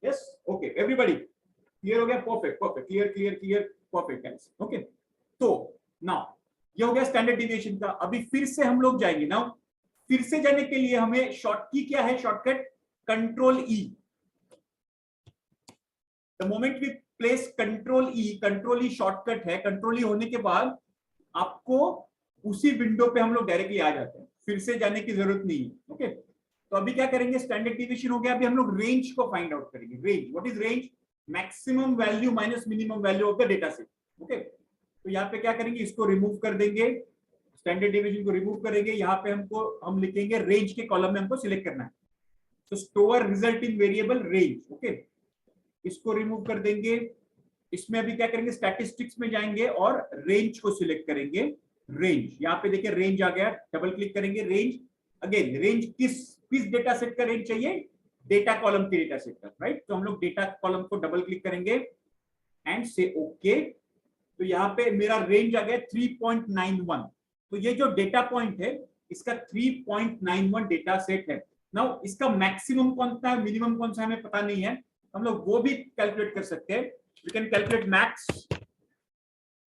Yes, okay, everybody clear हो गया? Perfect, perfect, clear clear clear, perfect guys. Okay, तो नाउ ये हो गया स्टैंडर्ड डिविएशन का। अभी फिर से हम लोग जाएंगे। नाउ फिर से जाने के लिए हमें शॉर्ट की क्या है? Shortcut control E. The moment we place control E shortcut है। कंट्रोल ई होने के बाद आपको उसी विंडो पे हम लोग डायरेक्टली आ जाते हैं, फिर से जाने की जरूरत नहीं है। ओके, तो अभी क्या करेंगे? स्टैंडर्ड डिविएशन हो गया, अभी हम लोग रेंज को फाइंड आउट करेंगे। Range, what is range? Maximum value minus minimum value of the data set. Okay, तो यहाँ पे क्या करेंगे? इसको रिमूव कर देंगे, स्टैंडर्ड डिविएशन को रिमूव करेंगे। यहाँ पे हम लिखेंगे रेंज के कॉलम में हमको सिलेक्ट करना है, तो store result in variable range. Okay, इसको रिमूव कर देंगे। इसमें अभी क्या करेंगे? स्टैटिस्टिक्स में जाएंगे और रेंज को सिलेक्ट करेंगे। रेंज, यहाँ पे देखिए रेंज आ गया, डबल क्लिक करेंगे। रेंज, अगेन रेंज किस डेटा सेट का रेंज चाहिए? डेटा कॉलम के डेटा सेट का, राइट? तो हम लोग डेटा कॉलम को डबल क्लिक करेंगे एंड से ओके। तो यहाँ पे मेरा रेंज आ गया 3.91। तो ये जो डेटा पॉइंट है इसका 3.91 डेटा सेट है। नाउ इसका मैक्सिमम कौन सा है, मिनिमम कौन सा है, हमें पता नहीं है, हम लोग वो भी कैलकुलेट कर सकते हैं। We can calculate max,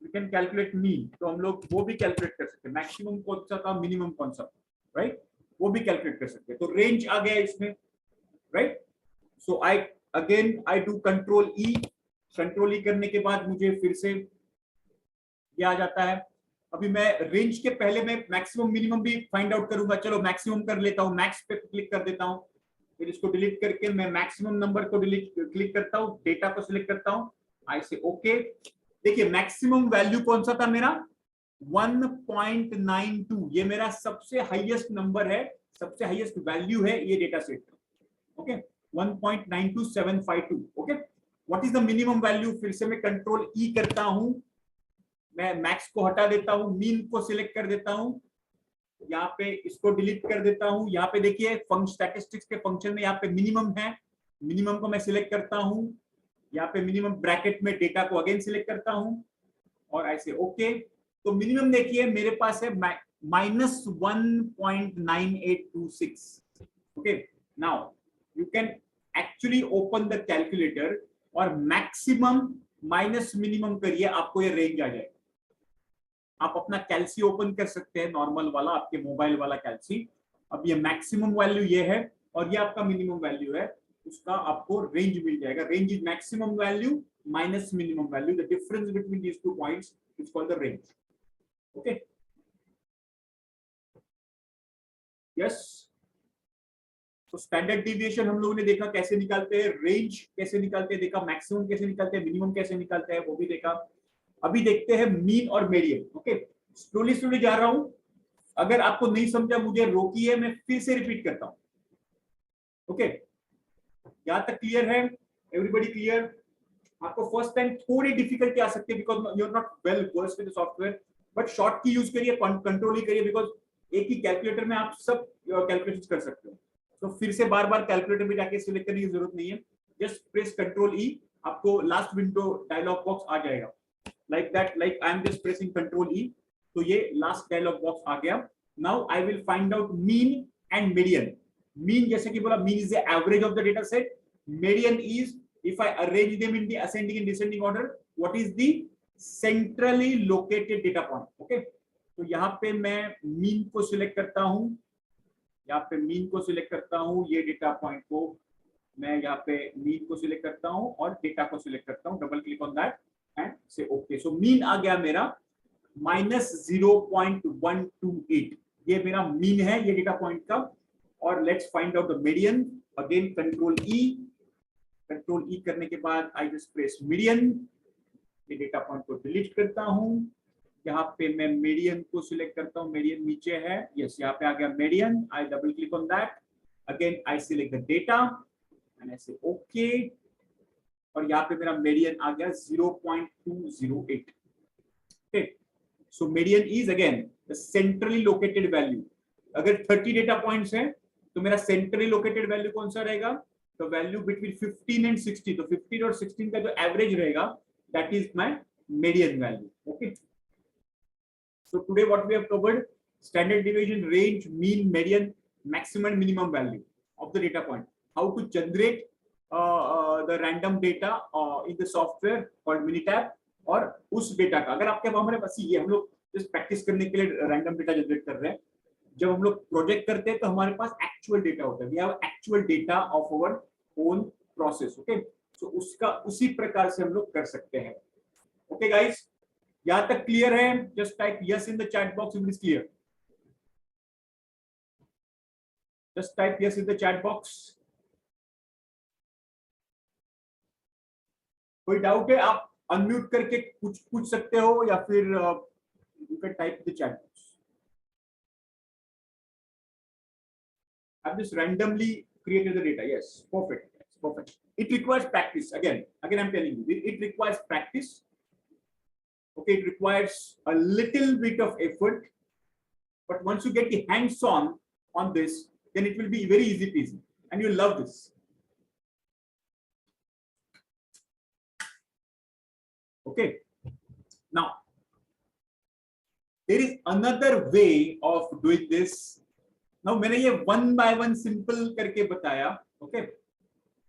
we can calculate mean, तो हम लोग वो भी कैलकुलेट कर सकते हैं। मैक्सिमम कौन सा था, मिनिमम कौन सा, राइट? वो भी कैलकुलेट कर सकते हैं। तो रेंज आ गया इसमें, right? So I do control E. Control ई करने के बाद मुझे फिर से ये आ जाता है। अभी मैं रेंज के पहले मैं मैक्सिमम मिनिमम भी फाइंड आउट करूंगा। चलो मैक्सिमम कर लेता हूं, मैक्स पे क्लिक कर देता हूं, फिर इसको डिलीट करके मैं मैक्सिमम नंबर को क्लिक करता हूं, डेटा को सिलेक्ट करता हूं, आई से ओके। देखिए मैक्सिमम वैल्यू कौन सा था मेरा? 1.92। ये मेरा सबसे हाईएस्ट नंबर है, सबसे हाईएस्ट वैल्यू है ये डेटा सेट का। Okay, 1.92752। Okay, what is the minimum value? फिर से मैं कंट्रोल ई करता हूं, मैं मैक्स को हटा देता हूं, मीन को सिलेक्ट कर देता हूं, यहाँ पे इसको डिलीट कर देता हूं। यहाँ पे देखिए स्टैटिस्टिक्स के फंक्शन में यहाँ पे मिनिमम है, मिनिमम को मैं सिलेक्ट करता हूं। यहाँ पे मिनिमम ब्रैकेट में डेटा को अगेन सिलेक्ट करता हूं और ऐसे ओके। तो मिनिमम देखिए मेरे पास है -1.9826। Okay, now you can actually open the calculator और मैक्सिमम माइनस मिनिमम करिए, आपको ये रेंज आ जाएगा। आप अपना कैलसी ओपन कर सकते हैं, नॉर्मल वाला, आपके मोबाइल वाला कैलसी। अब ये मैक्सिमम वैल्यू ये है और ये आपका मिनिमम वैल्यू है, उसका आपको रेंज मिल जाएगा। Range is maximum value minus minimum value, the difference between these two points is called the range. Okay, yes. तो स्टैंडर्ड डिविएशन हम लोगों ने देखा कैसे निकालते हैं, रेंज कैसे निकालते हैं देखा, मैक्सिमम कैसे निकालते हैं, मिनिमम कैसे निकालते हैं वो भी देखा। अभी देखते हैं मीन और मीडियन। ओके, स्लोली स्लोली जा रहा हूं, अगर आपको नहीं समझा मुझे रोकिए, मैं फिर से रिपीट करता हूं। ओके, यहां तक क्लियर है? Everybody clear? आपको फर्स्ट टाइम थोड़ी डिफिकल्टी आ सकती है because you are not well versed with the software, but short key use करिए, कंट्रोल ही करिए, बिकॉज एक ही कैलकुलेटर में आप सब कैलकुलेशन कर सकते हो। तो फिर से बार बार कैलकुलेटर में जाके सिलेक्ट करने की जरूरत नहीं है, जस्ट प्रेस कंट्रोल ई, आपको लास्ट विंडो डायलॉग बॉक्स आ जाएगा like that, like I am just pressing control ई, तो ये लास्ट डायलॉग बॉक्स आ गया। Now I will find out mean and median. Mean जैसे कि बोला, mean is the average of the data set, median is if I arrange them in the ascending and descending order, what is the centrally located data point? Okay, तो यहाँ पे मैं mean को select करता हूँ, यहाँ पे मीन को सिलेक्ट करता हूँ, ये डेटा पॉइंट को मैं यहाँ पे मीन को सिलेक्ट करता हूँ और डेटा को सिलेक्ट करता हूँ, double click on that and से ओके। सो मीन आ गया मेरा -0.128, ये मेरा मीन है ये डेटा पॉइंट का। और let's find out the median, again control E, control ई करने के बाद आई जस्ट प्रेस मीडियन, ये डेटा पॉइंट को डिलीट करता हूं, यहाँ पे मैं मीडियन को सिलेक्ट करता हूं, मीडियन नीचे है, यस यहाँ पे आ गया median, I double click on that, again I select the data and I से ओके, और यहाँ पे मेरा मीडियन आ गया 0.208। Okay, so median is again the centrally located value. अगर 30 डेटा पॉइंट्स हैं तो मेरा सेंट्रली लोकेटेड वैल्यू कौन सा रहेगा, तो वैल्यू बिटवीन 15 एंड 60, तो 15 और 16 का जो एवरेज रहेगा that is my median value. Okay, so today what we have covered, standard division, range, mean, median, maximum and minimum value of the data point, how to generate the random data in the software called Minitab, और उस data का अगर आपके हमारे पास ये हम लोग just practice करने के लिए रैंडम डेटा जनरेट कर रहे हैं, जब हम लोग प्रोजेक्ट करते हैं तो हमारे पास एक्चुअल डेटा होता है, we have actual data of our own process. Okay, so उसका उसी प्रकार से हम लोग कर सकते हैं। ओके गाइस, यहां तक क्लियर है? Just type yes in the chat box if it is clear, just type yes in the chat box. कोई डाउट है आप अनम्यूट करके कुछ पूछ सकते हो या फिर you can type the chat box. I've just randomly created the data. Yes, perfect. Yes, perfect. It requires practice. Again, I'm telling you, it requires practice. Okay, it requires a little bit of effort, but once you get the hands-on on this, then it will be very easy peasy, and you'll love this. Okay. Now, there is another way of doing this. Now, मैंने ये 1 by 1 simple करके बताया। Okay,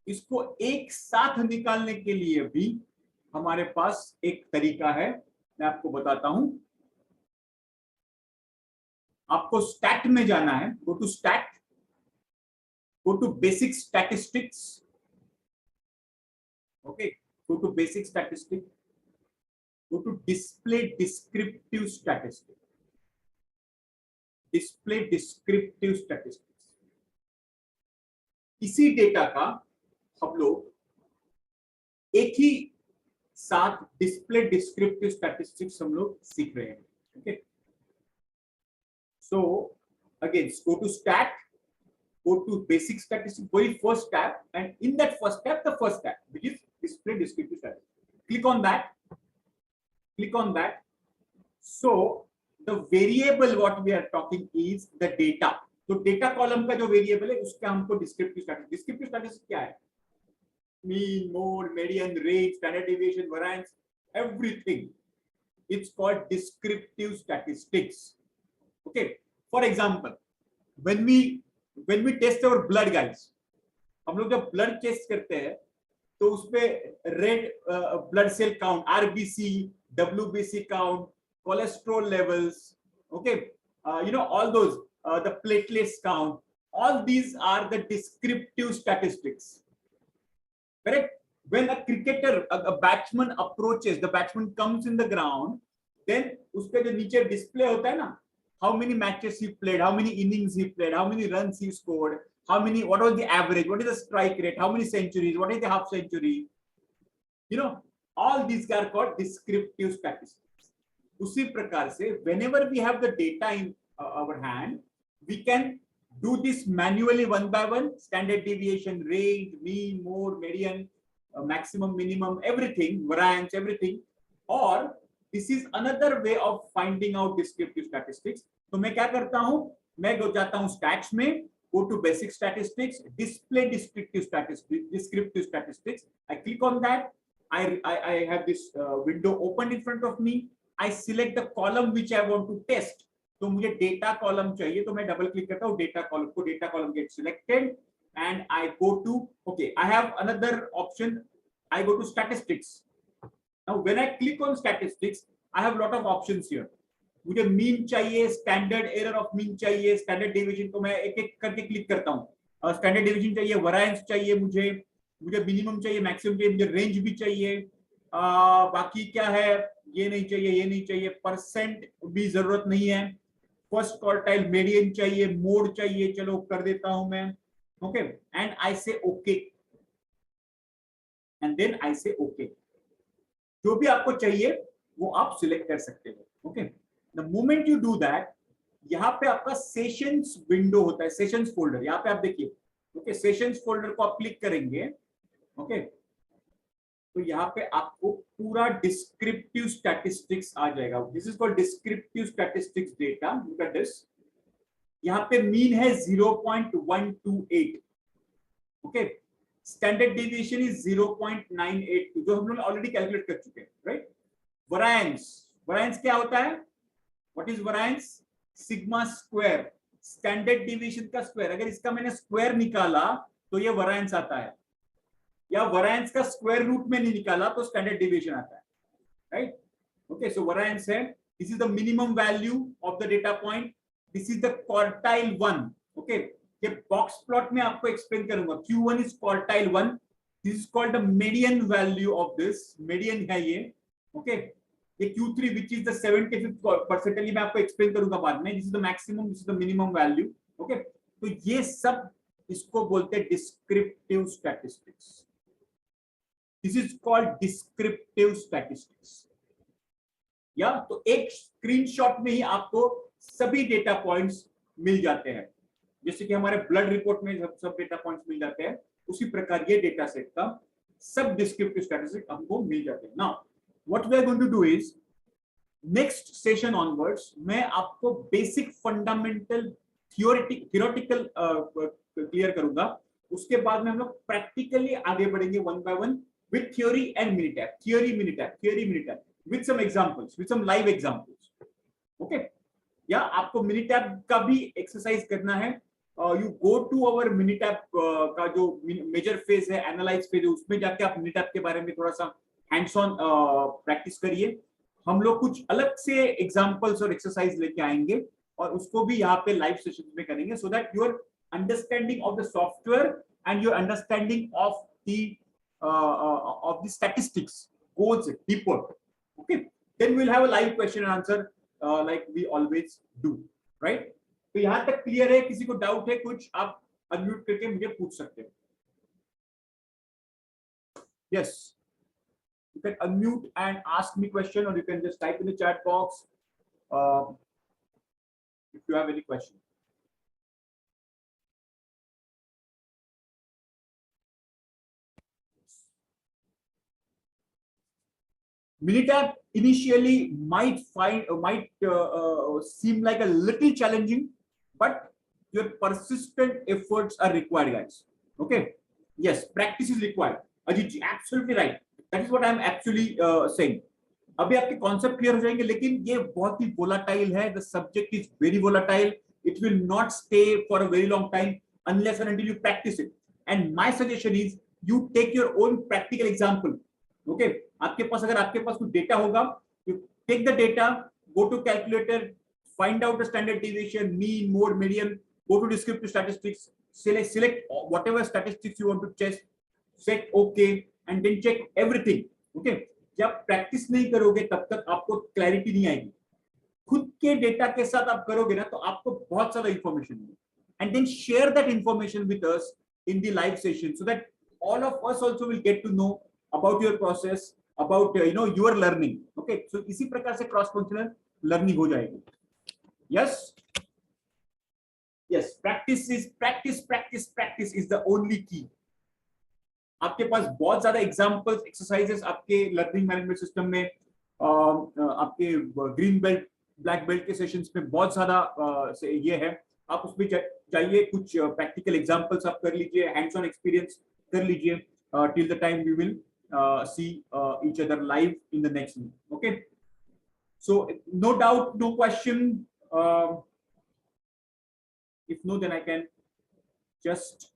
इसको एक साथ निकालने के लिए भी हमारे पास एक तरीका है, मैं आपको बताता हूं। आपको स्टैट में जाना है, go to stat, go to basic statistics. Okay, go to basic statistics, go to display descriptive statistics, display descriptive statistics. इसी डेटा का हम लोग एक ही साथ डिस्प्ले डिस्क्रिप्टिव स्टैटिस्टिक्स हम लोग सीख रहे हैं। Okay, so again go to stat, go to basic statistics, वही first tab, and in that first tab the first tab which is display descriptive statistics, click on that, click on that. So the variable what we are talking is the data. तो data column का जो variable है उसका हमको descriptive statistics, descriptive statistics क्या है, mean, mode, median, range, standard deviation, variance, everything, it's called descriptive statistics. Okay, for example when we test our blood guys, हम लोग जब ब्लड टेस्ट करते हैं तो उसपे red blood cell count, RBC, WBC count, cholesterol levels, okay, you know all those, the platelets count, all these are the descriptive statistics, correct? When a cricketer, a batsman approaches, the batsman comes in the ground, then उसके जो नीचे display होता है ना, how many matches he played, how many innings he played, how many runs he scored, how many, what was the average, what is the strike rate, how many centuries, what is the half century, you know, all these are called descriptive statistics. उसी प्रकार से whenever we have the data in our hand, we can do this manually one by one, standard deviation, range, mean, mode, median, maximum, minimum, everything, variance, everything. Or this is another way of finding out descriptive statistics. तो मैं क्या करता हूँ, मैं जाता हूँ stats में, go to basic statistics, display descriptive statistics. I click on that. I have this window open in front of me. I select the column which I want to test. तो मुझे डेटा कॉलम चाहिए, तो मैं double click करता हूँ data column को, data column get selected and I go to, okay, I have another option. I go to statistics. Now when I click on statistics, I have a lot of options here. मुझे mean चाहिए, standard error of mean चाहिए, standard deviation को मैं एक एक करके click करता हूँ. स्टैंडर्ड डेविएशन चाहिए, वैरिएंस चाहिए, मुझे मिनिमम चाहिए, मैक्सिमम चाहिए, मुझे रेंज भी चाहिए. बाकी क्या है, ये नहीं चाहिए, ये नहीं चाहिए, परसेंट भी जरूरत नहीं है, फर्स्ट क्वार्टाइल मीडियन चाहिए, मोड चाहिए, चलो कर देता हूं मैं. ओके, एंड आई से ओके, एंड देन आई से ओके. जो भी आपको चाहिए वो आप सिलेक्ट कर सकते हो. Okay, the moment you do that, यहाँ पे आपका सेशंस विंडो होता है, सेशंस फोल्डर. यहाँ पे आप देखिए, ओके, सेशंस फोल्डर को आप क्लिक करेंगे. ओके, तो यहाँ पे आपको पूरा डिस्क्रिप्टिव स्टैटिस्टिक्स आ जाएगा. This is called descriptive statistics data. Look at this. यहाँ पे मीन है 0.128. ओके, स्टैंडर्ड डेविएशन इज 0.982, जो हम लोग ऑलरेडी कैलकुलेट कर चुके हैं, राइट. वैरिएंस क्या होता है? What is variance? Sigma square, standard deviation का स्क्वायर. अगर इसका मैंने स्क्वायर निकाला तो ये वैरिएंस आता है, या वैरिएंस का स्क्वायर रूट में नहीं निकाला तो स्टैंडर्ड डेविएशन आता है, राइट. ओके, सो वैरिएंस है, this is the minimum value of the data point, this is the quartile 1. Okay, ये बॉक्स प्लॉट में आपको एक्सप्लेन करूंगा. Q1 is quartile 1, this is called the median value of this. Median है ये. Okay, ये Q3 which is the 75th percentile, मैं आपको explain करूंगा बाद में. This is the maximum, this is the minimum value. Okay, तो ये सब इसको बोलते हैं descriptive statistics. This is called descriptive statistics. या तो एक स्क्रीनशॉट में ही आपको सभी डेटा पॉइंट्स मिल जाते हैं, जैसे कि हमारे ब्लड रिपोर्ट में सब डेटा पॉइंट्स मिल जाते हैं, उसी प्रकार ये डेटा सेट का सब डिस्क्रिप्टिव स्टैटिस्टिक्स हमको मिल जाते हैं. Now what we are going to do is, next session onwards मैं आपको बेसिक फंडामेंटल थियोरेटिकल क्लियर करूंगा. उसके बाद में हम लोग प्रैक्टिकली आगे बढ़ेंगे one by one with theory and Minitab, theory Minitab with some examples, with some live examples. Okay, या आपको Minitab का भी एक्सरसाइज करना है, you go to our Minitab का जो मेजर फेज है, एनालाइज फेज है, उसमें जाके आप Minitab के बारे में थोड़ा सा हैंड्स ऑन प्रैक्टिस करिए. हम लोग कुछ अलग से एग्जांपल्स और एक्सरसाइज लेके आएंगे और उसको भी यहाँ पे लाइव सेशन में करेंगे, so that your understanding of the software and your understanding of the statistics goes deeper. Okay, then we'll have a live question and answer like we always do, right. तो यहाँ तक clear है? किसी को doubt है कुछ, आप unmute करके मुझे पूछ सकते हो. Yes, you can unmute and ask me question, or you can just type in the chat box if you have any question. Minitab initially might seem like a little challenging, but your persistent efforts are required, guys. Okay, yes, practice is required. Ajit ji, absolutely right. That is what I am actually saying. अभी आपके concept clear हो जाएंगे, लेकिन ये बहुत ही volatile है. The subject is very volatile. It will not stay for a very long time unless and until you practice it. And my suggestion is you take your own practical example. Okay, आपके पास अगर आपके पास कुछ data होगा, you take the data, go to calculator, find out the standard deviation, mean, mode, median, go to descriptive statistics, select whatever statistics you want to test, set okay, and then check everything. Okay, जब practice नहीं करोगे तब तक आपको clarity नहीं आएगी. खुद के डेटा के साथ आप करोगे ना तो आपको बहुत सारा इंफॉर्मेशन मिलेगी, and then share that information with us in the live session, so that all of us also will get to know about your process, about your learning. Okay, so इसी प्रकार से क्रॉस फंक्शनल लर्निंग हो जाएगी. Yes, practice is the only key. आपके पास बहुत ज्यादा examples exercises आपके learning management system में आपके ग्रीन बेल्ट ब्लैक बेल्ट के सेशंस में बहुत ज्यादा ये है। आप उसमें चाहिए कुछ प्रैक्टिकल एग्जांपल्स आप कर लीजिए, हैंड्स ऑन एक्सपीरियंस कर लीजिए till the time we will see each other live in the next meeting. Okay, so no doubt, no question. If no, then I can just